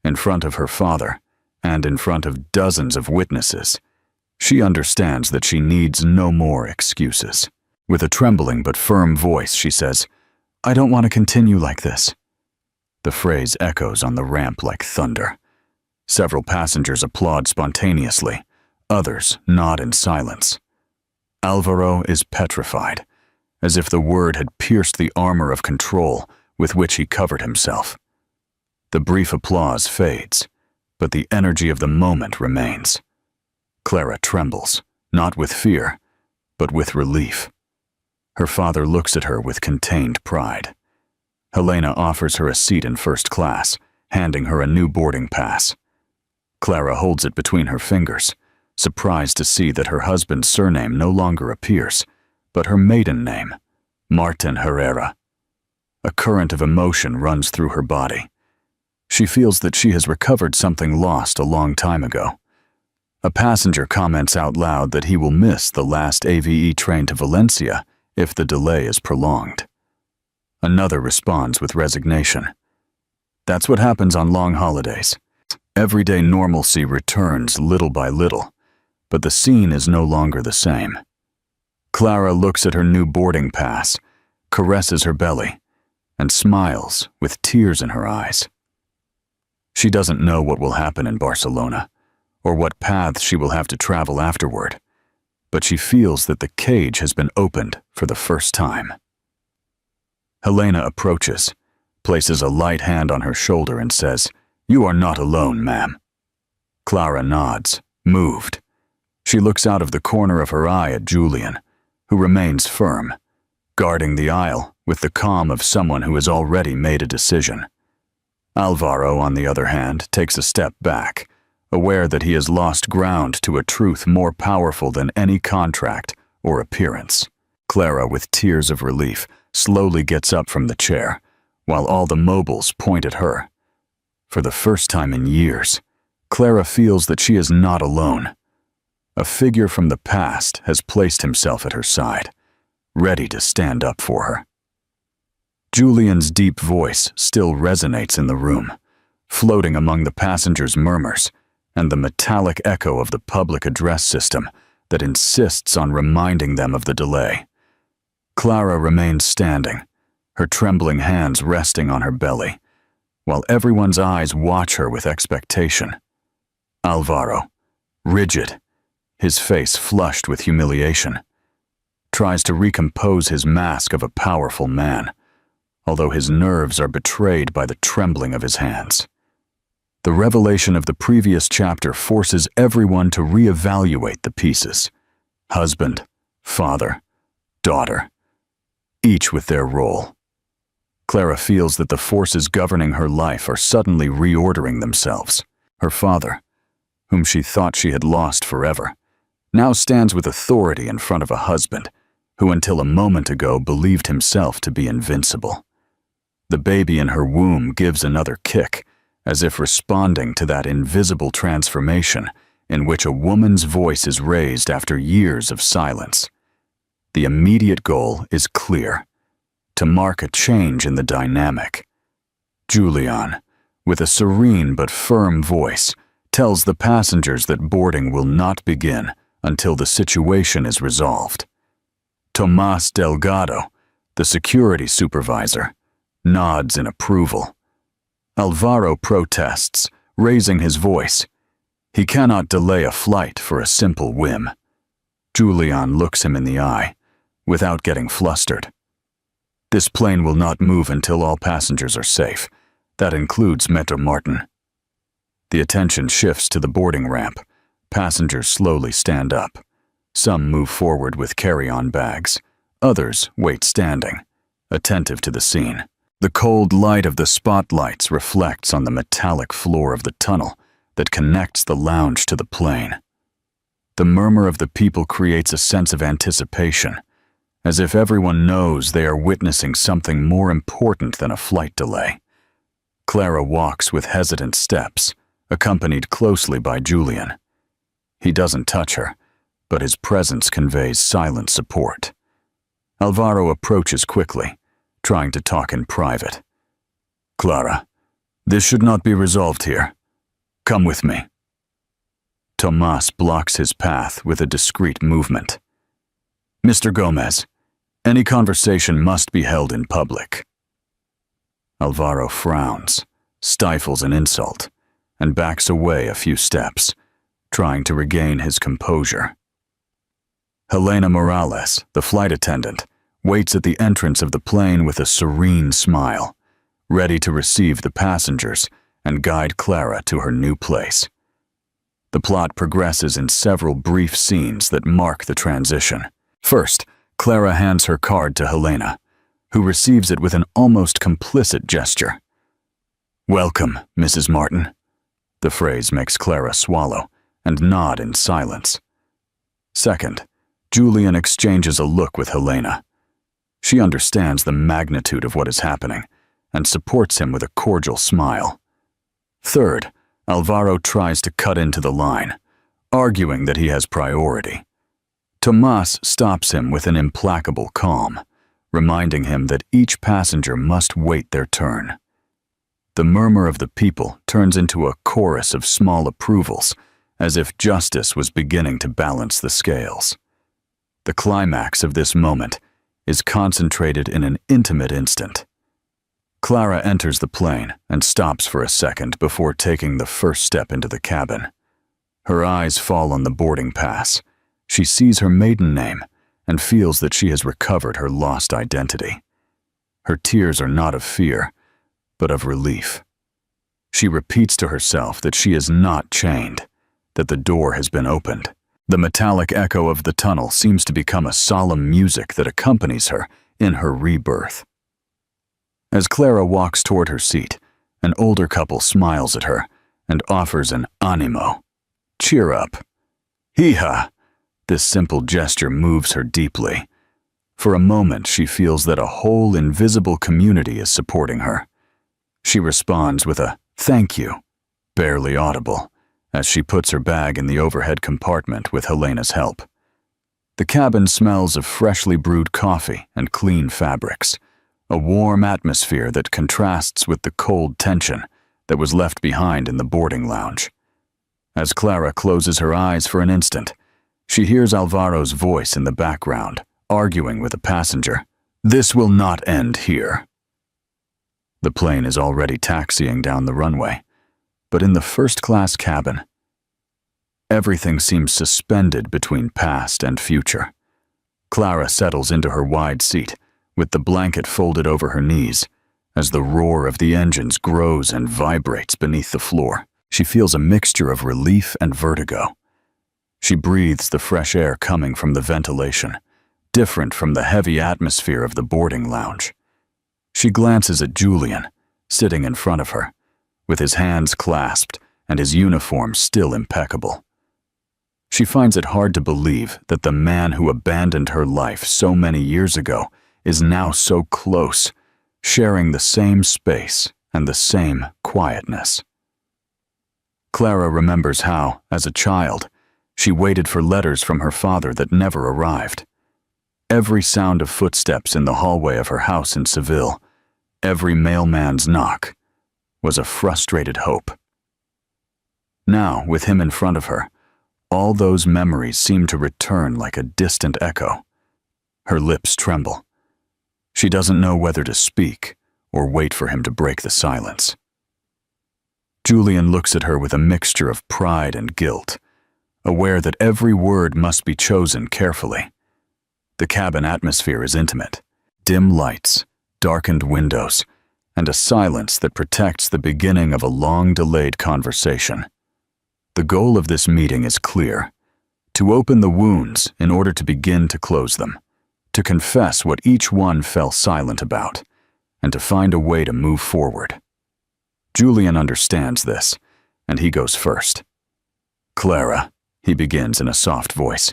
in front of her father, and in front of dozens of witnesses, she understands that she needs no more excuses. With a trembling but firm voice, she says, "I don't want to continue like this." The phrase echoes on the ramp like thunder. Several passengers applaud spontaneously. Others nod in silence. Alvaro is petrified, as if the word had pierced the armor of control with which he covered himself. The brief applause fades, but the energy of the moment remains. Clara trembles, not with fear, but with relief. Her father looks at her with contained pride. Helena offers her a seat in first class, handing her a new boarding pass. Clara holds it between her fingers, surprised to see that her husband's surname no longer appears, but her maiden name, Martin Herrera. A current of emotion runs through her body. She feels that she has recovered something lost a long time ago. A passenger comments out loud that he will miss the last AVE train to Valencia if the delay is prolonged. Another responds with resignation. That's what happens on long holidays. Everyday normalcy returns little by little, but the scene is no longer the same. Clara looks at her new boarding pass, caresses her belly, and smiles with tears in her eyes. She doesn't know what will happen in Barcelona, or what paths she will have to travel afterward, but she feels that the cage has been opened for the first time. Helena approaches, places a light hand on her shoulder and says, "You are not alone, ma'am." Clara nods, moved. She looks out of the corner of her eye at Julian, who remains firm, guarding the aisle with the calm of someone who has already made a decision. Alvaro, on the other hand, takes a step back, aware that he has lost ground to a truth more powerful than any contract or appearance. Clara, with tears of relief, slowly gets up from the chair, while all the mobiles point at her. For the first time in years, Clara feels that she is not alone. A figure from the past has placed himself at her side, ready to stand up for her. Julian's deep voice still resonates in the room, floating among the passengers' murmurs and the metallic echo of the public address system that insists on reminding them of the delay. Clara remains standing, her trembling hands resting on her belly, while everyone's eyes watch her with expectation. Alvaro, rigid, his face flushed with humiliation, tries to recompose his mask of a powerful man, although his nerves are betrayed by the trembling of his hands. The revelation of the previous chapter forces everyone to reevaluate the pieces: husband, father, daughter, each with their role. Clara feels that the forces governing her life are suddenly reordering themselves. Her father, whom she thought she had lost forever, now stands with authority in front of a husband who until a moment ago believed himself to be invincible. The baby in her womb gives another kick, as if responding to that invisible transformation in which a woman's voice is raised after years of silence. The immediate goal is clear: to mark a change in the dynamic. Julian, with a serene but firm voice, tells the passengers that boarding will not begin until the situation is resolved. Tomás Delgado, the security supervisor, nods in approval. Alvaro protests, raising his voice. He cannot delay a flight for a simple whim. Julian looks him in the eye, without getting flustered. This plane will not move until all passengers are safe. That includes Maitre Martin. The attention shifts to the boarding ramp. Passengers slowly stand up. Some move forward with carry-on bags. Others wait standing, attentive to the scene. The cold light of the spotlights reflects on the metallic floor of the tunnel that connects the lounge to the plane. The murmur of the people creates a sense of anticipation, as if everyone knows they are witnessing something more important than a flight delay. Clara walks with hesitant steps, accompanied closely by Julian. He doesn't touch her, but his presence conveys silent support. Alvaro approaches quickly, trying to talk in private. "Clara, this should not be resolved here. Come with me." Tomás blocks his path with a discreet movement. "Mr. Gomez, any conversation must be held in public." Alvaro frowns, stifles an insult, and backs away a few steps, trying to regain his composure. Helena Morales, the flight attendant, waits at the entrance of the plane with a serene smile, ready to receive the passengers and guide Clara to her new place. The plot progresses in several brief scenes that mark the transition. First, Clara hands her card to Helena, who receives it with an almost complicit gesture. "Welcome, Mrs. Martin." The phrase makes Clara swallow and nod in silence. Second, Julian exchanges a look with Helena. She understands the magnitude of what is happening and supports him with a cordial smile. Third, Alvaro tries to cut into the line, arguing that he has priority. Tomás stops him with an implacable calm, reminding him that each passenger must wait their turn. The murmur of the people turns into a chorus of small approvals, as if justice was beginning to balance the scales. The climax of this moment is concentrated in an intimate instant. Clara enters the plane and stops for a second before taking the first step into the cabin. Her eyes fall on the boarding pass. She sees her maiden name and feels that she has recovered her lost identity. Her tears are not of fear, but of relief. She repeats to herself that she is not chained, that the door has been opened. The metallic echo of the tunnel seems to become a solemn music that accompanies her in her rebirth. As Clara walks toward her seat, an older couple smiles at her and offers an animo. Cheer up. Hee-ha! This simple gesture moves her deeply. For a moment, she feels that a whole invisible community is supporting her. She responds with a thank you, barely audible, as she puts her bag in the overhead compartment with Helena's help. The cabin smells of freshly brewed coffee and clean fabrics, a warm atmosphere that contrasts with the cold tension that was left behind in the boarding lounge. As Clara closes her eyes for an instant, she hears Alvaro's voice in the background, arguing with a passenger. This will not end here. The plane is already taxiing down the runway, but in the first-class cabin, everything seems suspended between past and future. Clara settles into her wide seat, with the blanket folded over her knees, as the roar of the engines grows and vibrates beneath the floor. She feels a mixture of relief and vertigo. She breathes the fresh air coming from the ventilation, different from the heavy atmosphere of the boarding lounge. She glances at Julian, sitting in front of her, with his hands clasped and his uniform still impeccable. She finds it hard to believe that the man who abandoned her life so many years ago is now so close, sharing the same space and the same quietness. Clara remembers how, as a child, she waited for letters from her father that never arrived. Every sound of footsteps in the hallway of her house in Seville, every mailman's knock, was a frustrated hope. Now, with him in front of her, all those memories seem to return like a distant echo. Her lips tremble. She doesn't know whether to speak or wait for him to break the silence. Julian looks at her with a mixture of pride and guilt, aware that every word must be chosen carefully. The cabin atmosphere is intimate. Dim lights, darkened windows, and a silence that protects the beginning of a long-delayed conversation. The goal of this meeting is clear: to open the wounds in order to begin to close them, to confess what each one fell silent about, and to find a way to move forward. Julian understands this, and he goes first. Clara, he begins in a soft voice,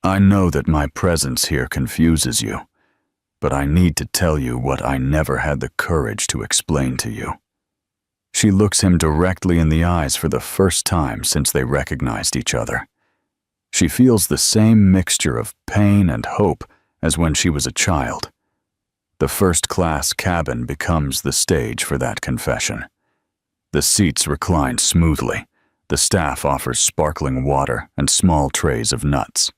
I know that my presence here confuses you, but I need to tell you what I never had the courage to explain to you. She looks him directly in the eyes for the first time since they recognized each other. She feels the same mixture of pain and hope as when she was a child. The first-class cabin becomes the stage for that confession. The seats recline smoothly. The staff offers sparkling water and small trays of nuts.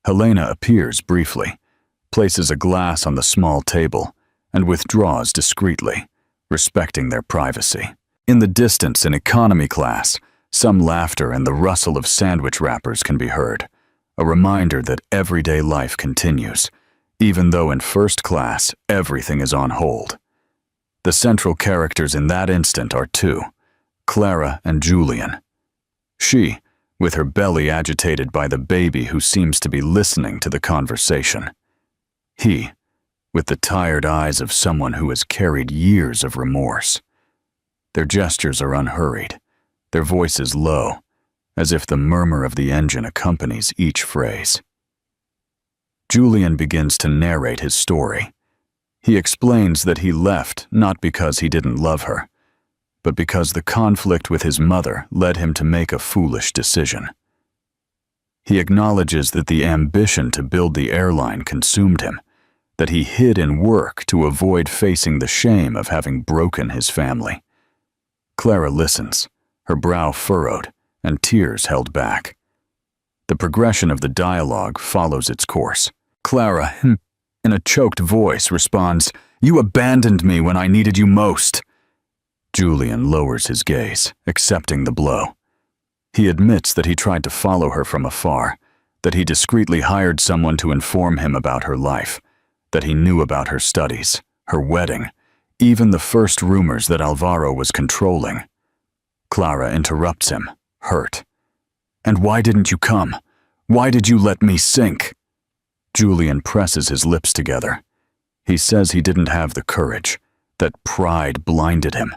Helena appears briefly, places a glass on the small table, and withdraws discreetly, respecting their privacy. In the distance in economy class, some laughter and the rustle of sandwich wrappers can be heard, a reminder that everyday life continues, even though in first class everything is on hold. The central characters in that instant are two, Clara and Julian. She, with her belly agitated by the baby who seems to be listening to the conversation. He, with the tired eyes of someone who has carried years of remorse. Their gestures are unhurried, their voices low, as if the murmur of the engine accompanies each phrase. Julian begins to narrate his story. He explains that he left not because he didn't love her, but because the conflict with his mother led him to make a foolish decision. He acknowledges that the ambition to build the airline consumed him, that he hid in work to avoid facing the shame of having broken his family. Clara listens, her brow furrowed and tears held back. The progression of the dialogue follows its course. Clara, in a choked voice, responds, "You abandoned me when I needed you most." Julian lowers his gaze, accepting the blow. He admits that he tried to follow her from afar, that he discreetly hired someone to inform him about her life, that he knew about her studies, her wedding, even the first rumors that Alvaro was controlling. Clara interrupts him, hurt. "And why didn't you come? Why did you let me sink?" Julian presses his lips together. He says he didn't have the courage, that pride blinded him,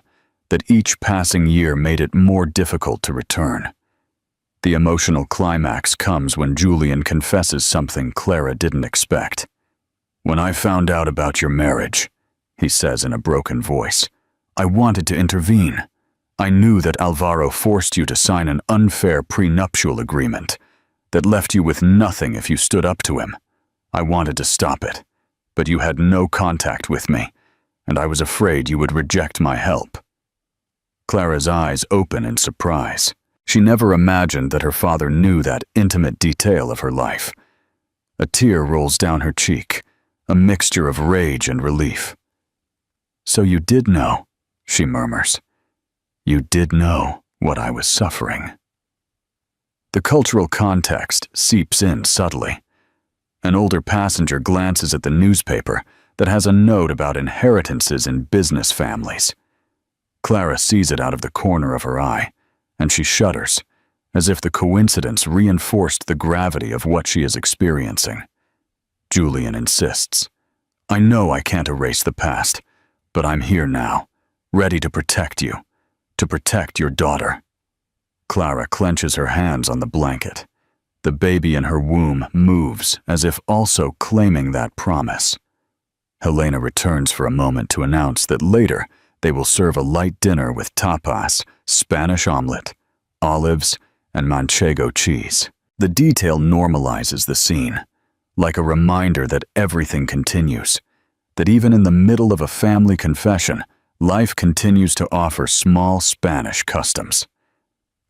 that each passing year made it more difficult to return. The emotional climax comes when Julian confesses something Clara didn't expect. "When I found out about your marriage," he says in a broken voice, "I wanted to intervene. I knew that Alvaro forced you to sign an unfair prenuptial agreement that left you with nothing if you stood up to him. I wanted to stop it, but you had no contact with me, and I was afraid you would reject my help." Clara's eyes open in surprise. She never imagined that her father knew that intimate detail of her life. A tear rolls down her cheek, a mixture of rage and relief. "So you did know," she murmurs. "You did know what I was suffering." The cultural context seeps in subtly. An older passenger glances at the newspaper that has a note about inheritances in business families. Clara sees it out of the corner of her eye, and she shudders, as if the coincidence reinforced the gravity of what she is experiencing. Julian insists, "I know I can't erase the past, but I'm here now, ready to protect you, to protect your daughter." Clara clenches her hands on the blanket. The baby in her womb moves as if also claiming that promise. Helena returns for a moment to announce that later they will serve a light dinner with tapas, Spanish omelet, olives, and manchego cheese. The detail normalizes the scene, like a reminder that everything continues, that even in the middle of a family confession, life continues to offer small Spanish customs.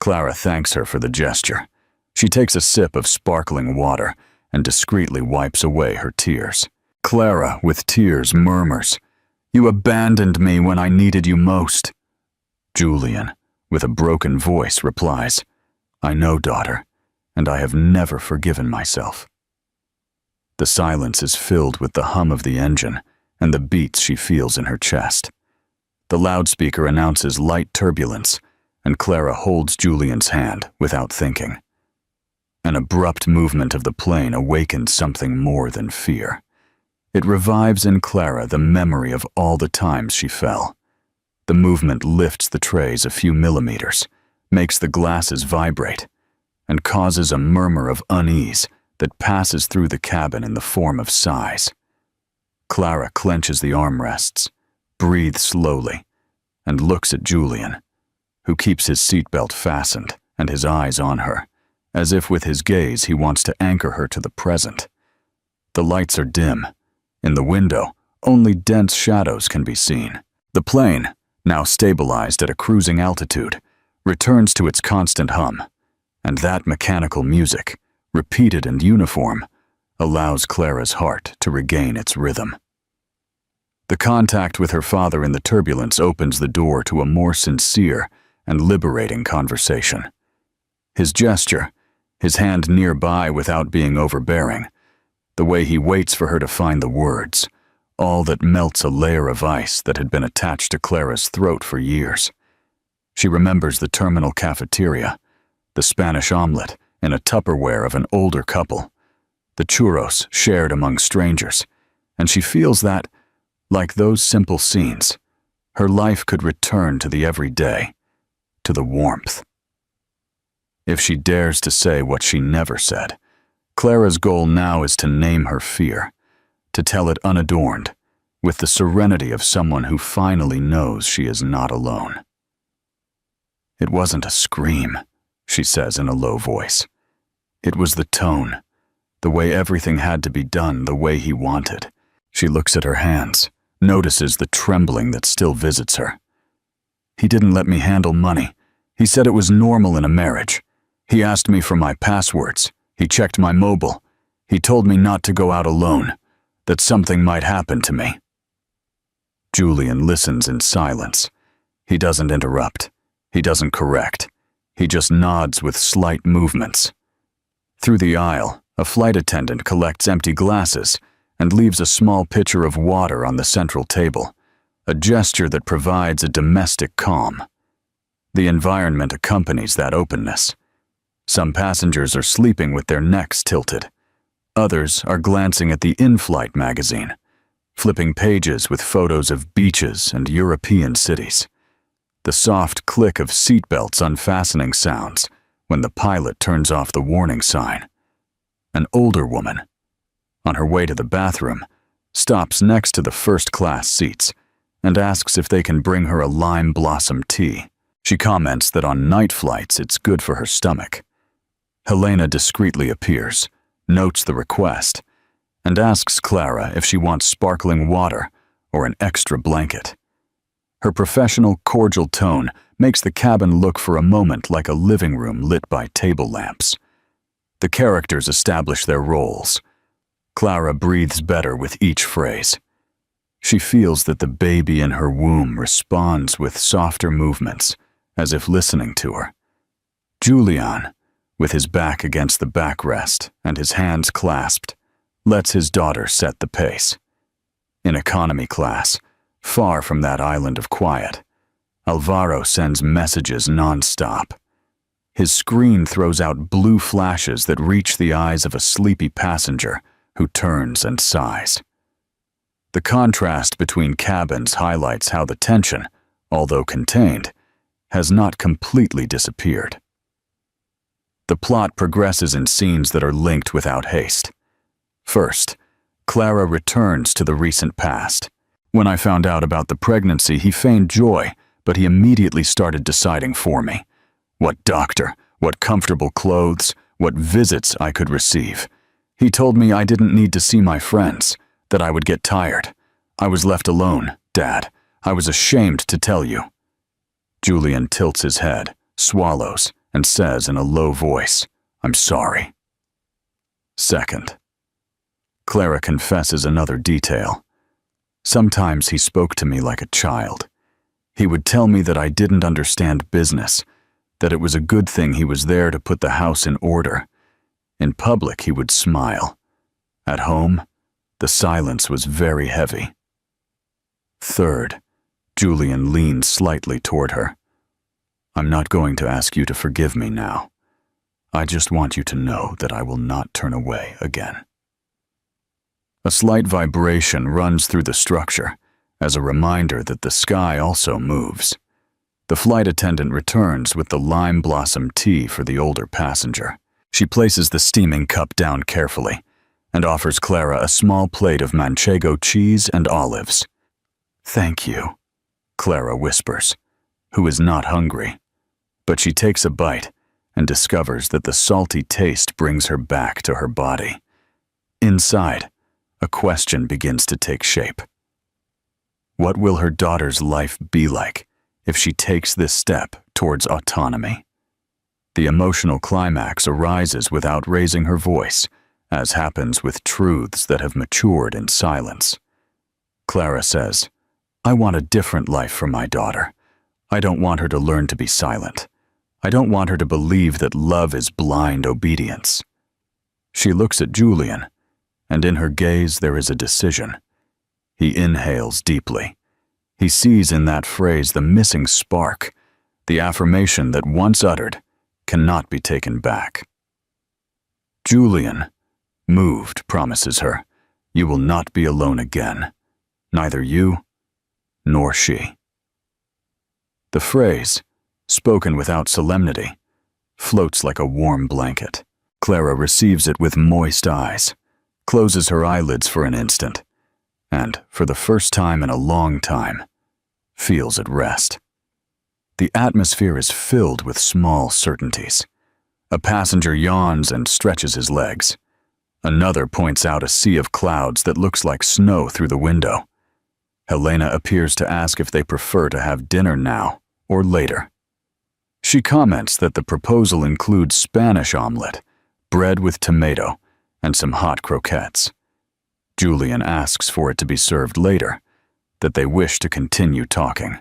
Clara thanks her for the gesture. She takes a sip of sparkling water and discreetly wipes away her tears. Clara, with tears, murmurs, "You abandoned me when I needed you most." Julian, with a broken voice, replies, "I know, daughter, and I have never forgiven myself." The silence is filled with the hum of the engine and the beats she feels in her chest. The loudspeaker announces light turbulence, and Clara holds Julian's hand without thinking. An abrupt movement of the plane awakens something more than fear. It revives in Clara the memory of all the times she fell. The movement lifts the trays a few millimeters, makes the glasses vibrate, and causes a murmur of unease that passes through the cabin in the form of sighs. Clara clenches the armrests, breathes slowly, and looks at Julian, who keeps his seatbelt fastened and his eyes on her, as if with his gaze he wants to anchor her to the present. The lights are dim. In the window, only dense shadows can be seen. The plane, now stabilized at a cruising altitude, returns to its constant hum, and that mechanical music, repeated and uniform, allows Clara's heart to regain its rhythm. The contact with her father in the turbulence opens the door to a more sincere and liberating conversation. His gesture, his hand nearby without being overbearing, the way he waits for her to find the words, all that melts a layer of ice that had been attached to Clara's throat for years. She remembers the terminal cafeteria, the Spanish omelet in a Tupperware of an older couple, the churros shared among strangers, and she feels that, like those simple scenes, her life could return to the everyday, to the warmth. If she dares to say what she never said, Clara's goal now is to name her fear, to tell it unadorned, with the serenity of someone who finally knows she is not alone. "It wasn't a scream," she says in a low voice. "It was the tone, the way everything had to be done the way he wanted." She looks at her hands, notices the trembling that still visits her. "He didn't let me handle money. He said it was normal in a marriage. He asked me for my passwords. He checked my mobile. He told me not to go out alone, that something might happen to me." Julian listens in silence. He doesn't interrupt. He doesn't correct. He just nods with slight movements. Through the aisle, a flight attendant collects empty glasses and leaves a small pitcher of water on the central table, a gesture that provides a domestic calm. The environment accompanies that openness. Some passengers are sleeping with their necks tilted. Others are glancing at the in-flight magazine, flipping pages with photos of beaches and European cities. The soft click of seatbelts unfastening sounds when the pilot turns off the warning sign. An older woman, on her way to the bathroom, stops next to the first-class seats and asks if they can bring her a lime blossom tea. She comments that on night flights it's good for her stomach. Helena discreetly appears, notes the request, and asks Clara if she wants sparkling water or an extra blanket. Her professional, cordial tone makes the cabin look for a moment like a living room lit by table lamps. The characters establish their roles. Clara breathes better with each phrase. She feels that the baby in her womb responds with softer movements, as if listening to her. Julian, with his back against the backrest and his hands clasped, lets his daughter set the pace. In economy class, far from that island of quiet, Alvaro sends messages non-stop. His screen throws out blue flashes that reach the eyes of a sleepy passenger who turns and sighs. The contrast between cabins highlights how the tension, although contained, has not completely disappeared. The plot progresses in scenes that are linked without haste. First, Clara returns to the recent past. When I found out about the pregnancy, he feigned joy, but he immediately started deciding for me. What doctor, what comfortable clothes, what visits I could receive. He told me I didn't need to see my friends, that I would get tired. I was left alone, Dad. I was ashamed to tell you. Julian tilts his head, swallows, and says in a low voice, "I'm sorry." Second, Clara confesses another detail. Sometimes he spoke to me like a child. He would tell me that I didn't understand business, that it was a good thing he was there to put the house in order. In public, he would smile. At home, the silence was very heavy. Third, Julian leans slightly toward her. "I'm not going to ask you to forgive me now. I just want you to know that I will not turn away again." A slight vibration runs through the structure, as a reminder that the sky also moves. The flight attendant returns with the lime blossom tea for the older passenger. She places the steaming cup down carefully and offers Clara a small plate of manchego cheese and olives. "Thank you," Clara whispers, who is not hungry, but she takes a bite and discovers that the salty taste brings her back to her body. Inside, a question begins to take shape. What will her daughter's life be like if she takes this step towards autonomy? The emotional climax arises without raising her voice, as happens with truths that have matured in silence. Clara says, "I want a different life for my daughter. I don't want her to learn to be silent. I don't want her to believe that love is blind obedience." She looks at Julian, and in her gaze there is a decision. He inhales deeply. He sees in that phrase the missing spark, the affirmation that once uttered cannot be taken back. Julian, moved, promises her, "You will not be alone again, neither you nor she." The phrase, spoken without solemnity, floats like a warm blanket. Clara receives it with moist eyes, closes her eyelids for an instant, and, for the first time in a long time, feels at rest. The atmosphere is filled with small certainties. A passenger yawns and stretches his legs. Another points out a sea of clouds that looks like snow through the window. Helena appears to ask if they prefer to have dinner now or later. She comments that the proposal includes Spanish omelet, bread with tomato, and some hot croquettes. Julian asks for it to be served later, that they wish to continue talking.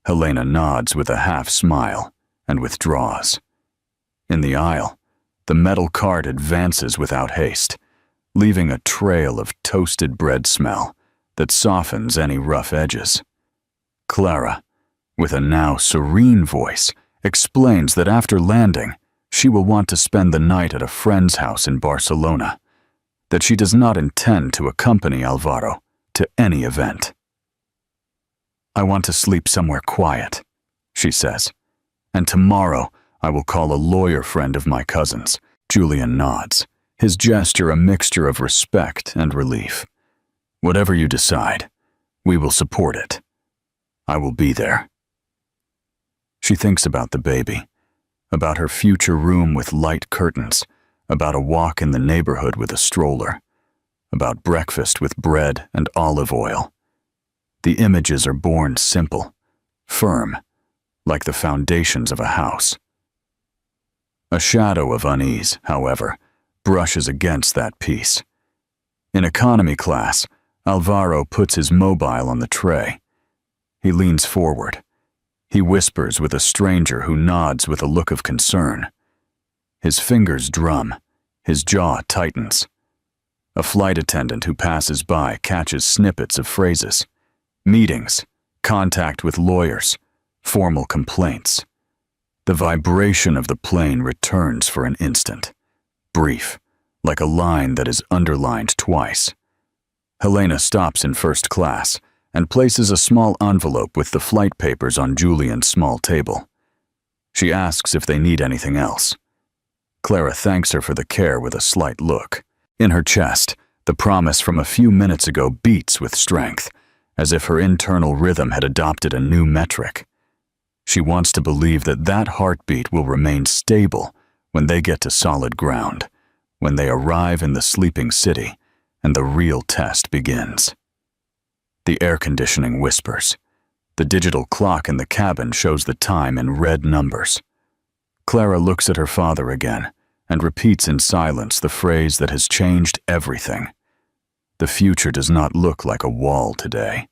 Helena nods with a half smile and withdraws. In the aisle, the metal cart advances without haste, leaving a trail of toasted bread smell that softens any rough edges. Clara, with a now serene voice, explains that after landing, she will want to spend the night at a friend's house in Barcelona, that she does not intend to accompany Alvaro to any event. "I want to sleep somewhere quiet," she says, "and tomorrow I will call a lawyer friend of my cousin's." Julian nods, his gesture a mixture of respect and relief. "Whatever you decide, we will support it. I will be there." She thinks about the baby, about her future room with light curtains, about a walk in the neighborhood with a stroller, about breakfast with bread and olive oil. The images are born simple, firm, like the foundations of a house. A shadow of unease, however, brushes against that peace. In economy class, Alvaro puts his mobile on the tray. He leans forward. He whispers with a stranger who nods with a look of concern. His fingers drum. His jaw tightens. A flight attendant who passes by catches snippets of phrases. Meetings, contact with lawyers, formal complaints. The vibration of the plane returns for an instant, brief, like a line that is underlined twice. Helena stops in first class and places a small envelope with the flight papers on Julian's small table. She asks if they need anything else. Clara thanks her for the care with a slight look. In her chest, the promise from a few minutes ago beats with strength, as if her internal rhythm had adopted a new metric. She wants to believe that that heartbeat will remain stable when they get to solid ground, when they arrive in the sleeping city and the real test begins. The air conditioning whispers. The digital clock in the cabin shows the time in red numbers. Clara looks at her father again and repeats in silence the phrase that has changed everything. The future does not look like a wall today.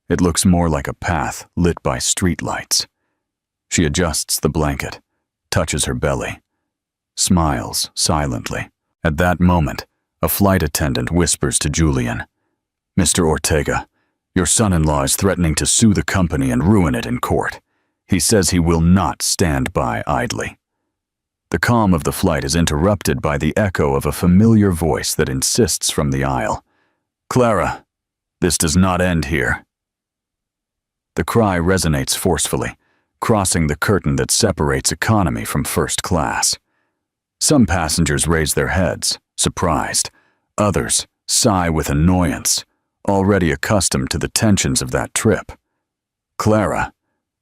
It looks more like a path lit by streetlights. She adjusts the blanket, touches her belly, smiles silently. At that moment, a flight attendant whispers to Julian, "Mr. Ortega, your son-in-law is threatening to sue the company and ruin it in court. He says he will not stand by idly." The calm of the flight is interrupted by the echo of a familiar voice that insists from the aisle, "Clara, this does not end here." The cry resonates forcefully, crossing the curtain that separates economy from first class. Some passengers raise their heads, surprised. Others sigh with annoyance, already accustomed to the tensions of that trip. Clara,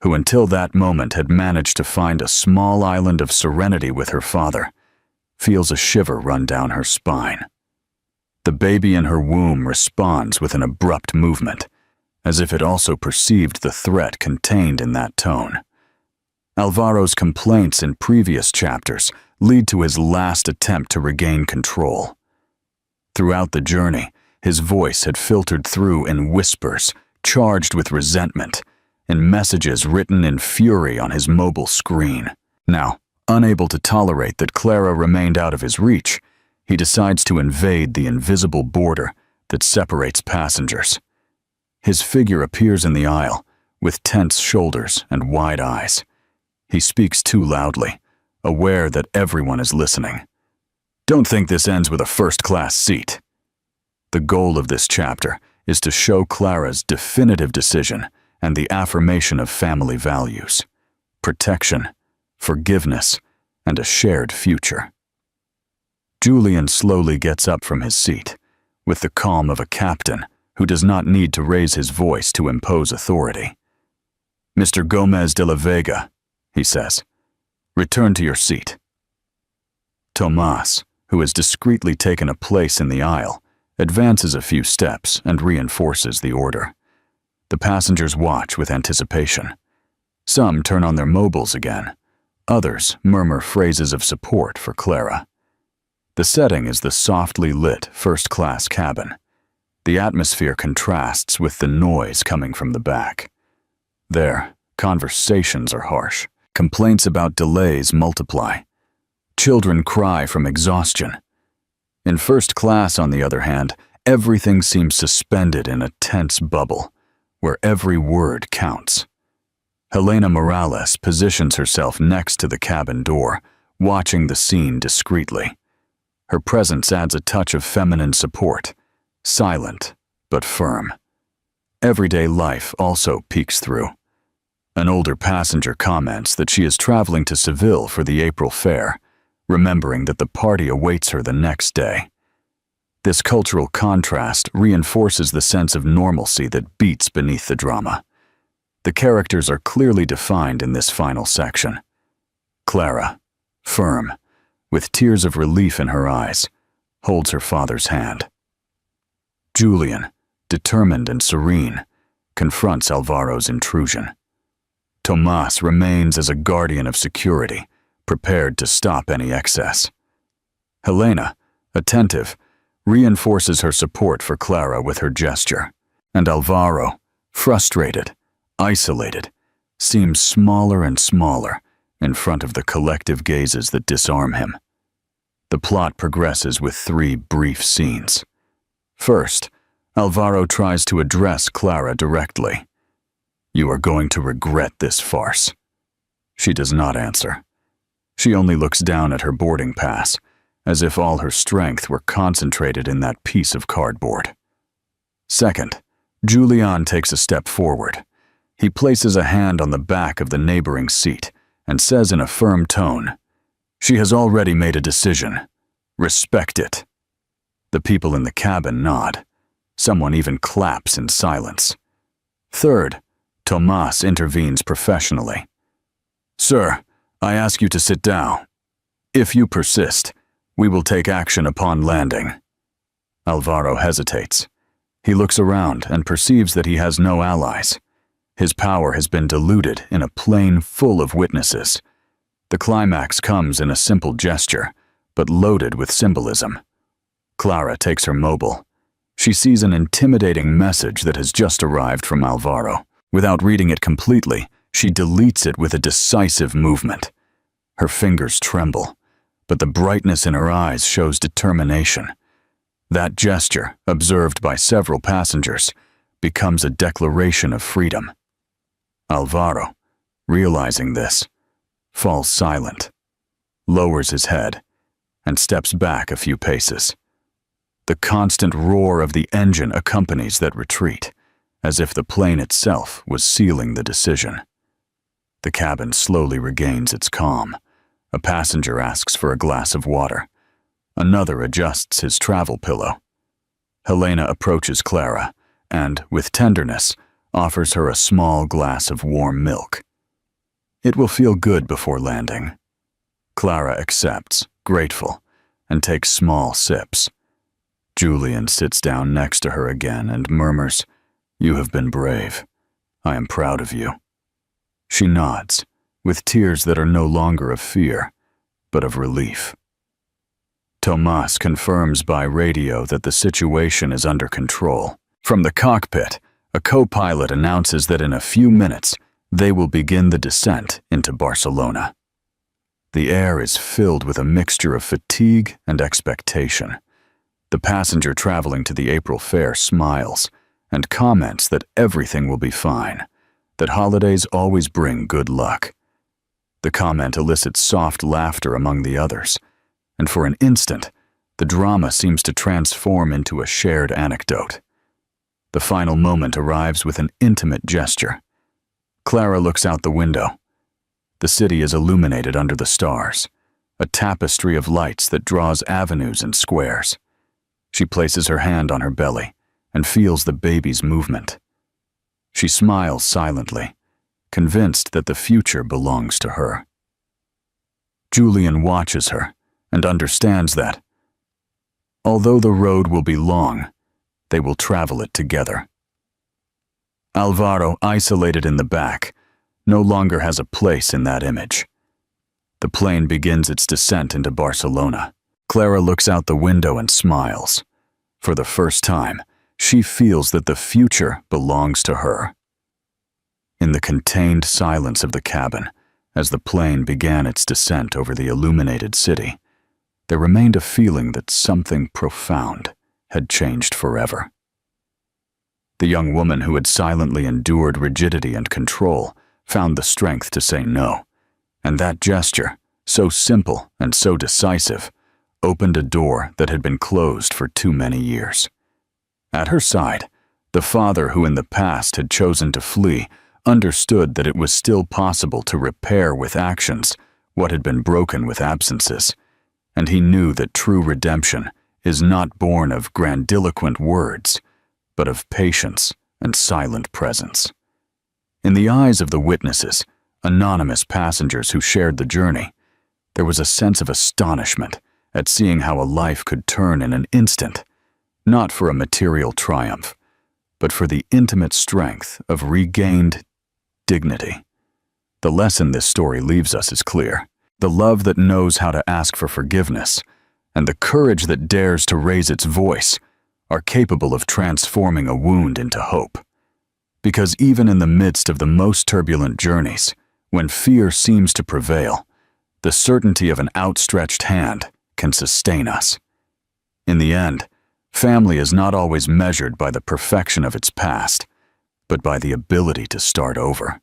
who until that moment had managed to find a small island of serenity with her father, feels a shiver run down her spine. The baby in her womb responds with an abrupt movement, as if it also perceived the threat contained in that tone. Alvaro's complaints in previous chapters lead to his last attempt to regain control. Throughout the journey, his voice had filtered through in whispers, charged with resentment, in messages written in fury on his mobile screen. Now, unable to tolerate that Clara remained out of his reach, he decides to invade the invisible border that separates passengers. His figure appears in the aisle, with tense shoulders and wide eyes. He speaks too loudly, aware that everyone is listening. "Don't think this ends with a first-class seat." The goal of this chapter is to show Clara's definitive decision and the affirmation of family values, protection, forgiveness, and a shared future. Julian slowly gets up from his seat, with the calm of a captain who does not need to raise his voice to impose authority. "Mr. Gomez de la Vega," he says, "return to your seat." Tomas, who has discreetly taken a place in the aisle, advances a few steps and reinforces the order. The passengers watch with anticipation. Some turn on their mobiles again. Others murmur phrases of support for Clara. The setting is the softly lit first-class cabin. The atmosphere contrasts with the noise coming from the back. There, conversations are harsh. Complaints about delays multiply. Children cry from exhaustion. In first class, on the other hand, everything seems suspended in a tense bubble, where every word counts. Helena Morales positions herself next to the cabin door, watching the scene discreetly. Her presence adds a touch of feminine support, silent but firm. Everyday life also peeks through. An older passenger comments that she is traveling to Seville for the April fair, remembering that the party awaits her the next day. This cultural contrast reinforces the sense of normalcy that beats beneath the drama. The characters are clearly defined in this final section. Clara, firm, with tears of relief in her eyes, holds her father's hand. Julian, determined and serene, confronts Alvaro's intrusion. Tomas remains as a guardian of security, prepared to stop any excess. Helena, attentive, reinforces her support for Clara with her gesture, and Alvaro, frustrated, isolated, seems smaller and smaller in front of the collective gazes that disarm him. The plot progresses with 3 brief scenes. First, Alvaro tries to address Clara directly. "You are going to regret this farce." She does not answer. She only looks down at her boarding pass, as if all her strength were concentrated in that piece of cardboard. Second, Julian takes a step forward. He places a hand on the back of the neighboring seat and says in a firm tone, "She has already made a decision. Respect it." The people in the cabin nod. Someone even claps in silence. Third, Tomas intervenes professionally. "Sir, I ask you to sit down. If you persist, we will take action upon landing." Alvaro hesitates. He looks around and perceives that he has no allies. His power has been diluted in a plane full of witnesses. The climax comes in a simple gesture, but loaded with symbolism. Clara takes her mobile. She sees an intimidating message that has just arrived from Alvaro. Without reading it completely, she deletes it with a decisive movement. Her fingers tremble, but the brightness in her eyes shows determination. That gesture, observed by several passengers, becomes a declaration of freedom. Alvaro, realizing this, falls silent, lowers his head, and steps back a few paces. The constant roar of the engine accompanies that retreat, as if the plane itself was sealing the decision. The cabin slowly regains its calm. A passenger asks for a glass of water. Another adjusts his travel pillow. Helena approaches Clara and, with tenderness, offers her a small glass of warm milk. It will feel good before landing. Clara accepts, grateful, and takes small sips. Julian sits down next to her again and murmurs, "You have been brave. I am proud of you." She nods, with tears that are no longer of fear, but of relief. Tomas confirms by radio that the situation is under control. From the cockpit, a co-pilot announces that in a few minutes, they will begin the descent into Barcelona. The air is filled with a mixture of fatigue and expectation. The passenger traveling to the April fair smiles and comments that everything will be fine, that holidays always bring good luck. The comment elicits soft laughter among the others, and for an instant, the drama seems to transform into a shared anecdote. The final moment arrives with an intimate gesture. Clara looks out the window. The city is illuminated under the stars, a tapestry of lights that draws avenues and squares. She places her hand on her belly and feels the baby's movement. She smiles silently, convinced that the future belongs to her. Julian watches her and understands that, although the road will be long, they will travel it together. Alvaro, isolated in the back, no longer has a place in that image. The plane begins its descent into Barcelona. Clara looks out the window and smiles. For the first time, she feels that the future belongs to her. In the contained silence of the cabin, as the plane began its descent over the illuminated city, there remained a feeling that something profound had changed forever. The young woman who had silently endured rigidity and control found the strength to say no. And that gesture, so simple and so decisive, opened a door that had been closed for too many years. At her side, the father who in the past had chosen to flee understood that it was still possible to repair with actions what had been broken with absences, and he knew that true redemption is not born of grandiloquent words, but of patience and silent presence. In the eyes of the witnesses, anonymous passengers who shared the journey, there was a sense of astonishment at seeing how a life could turn in an instant, not for a material triumph, but for the intimate strength of regained dignity. The lesson this story leaves us is clear. The love that knows how to ask for forgiveness and the courage that dares to raise its voice are capable of transforming a wound into hope. Because even in the midst of the most turbulent journeys, when fear seems to prevail, the certainty of an outstretched hand can sustain us. In the end, family is not always measured by the perfection of its past, but by the ability to start over.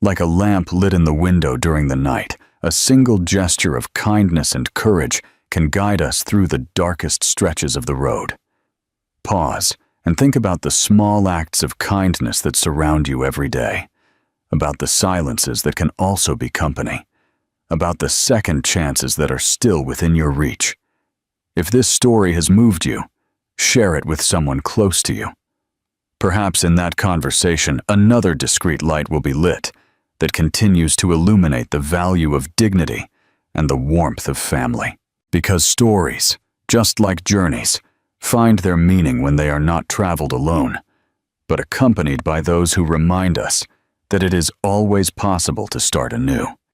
Like a lamp lit in the window during the night, a single gesture of kindness and courage can guide us through the darkest stretches of the road. Pause and think about the small acts of kindness that surround you every day, about the silences that can also be company, about the second chances that are still within your reach. If this story has moved you, share it with someone close to you. Perhaps in that conversation, another discreet light will be lit that continues to illuminate the value of dignity and the warmth of family. Because stories, just like journeys, find their meaning when they are not traveled alone, but accompanied by those who remind us that it is always possible to start anew.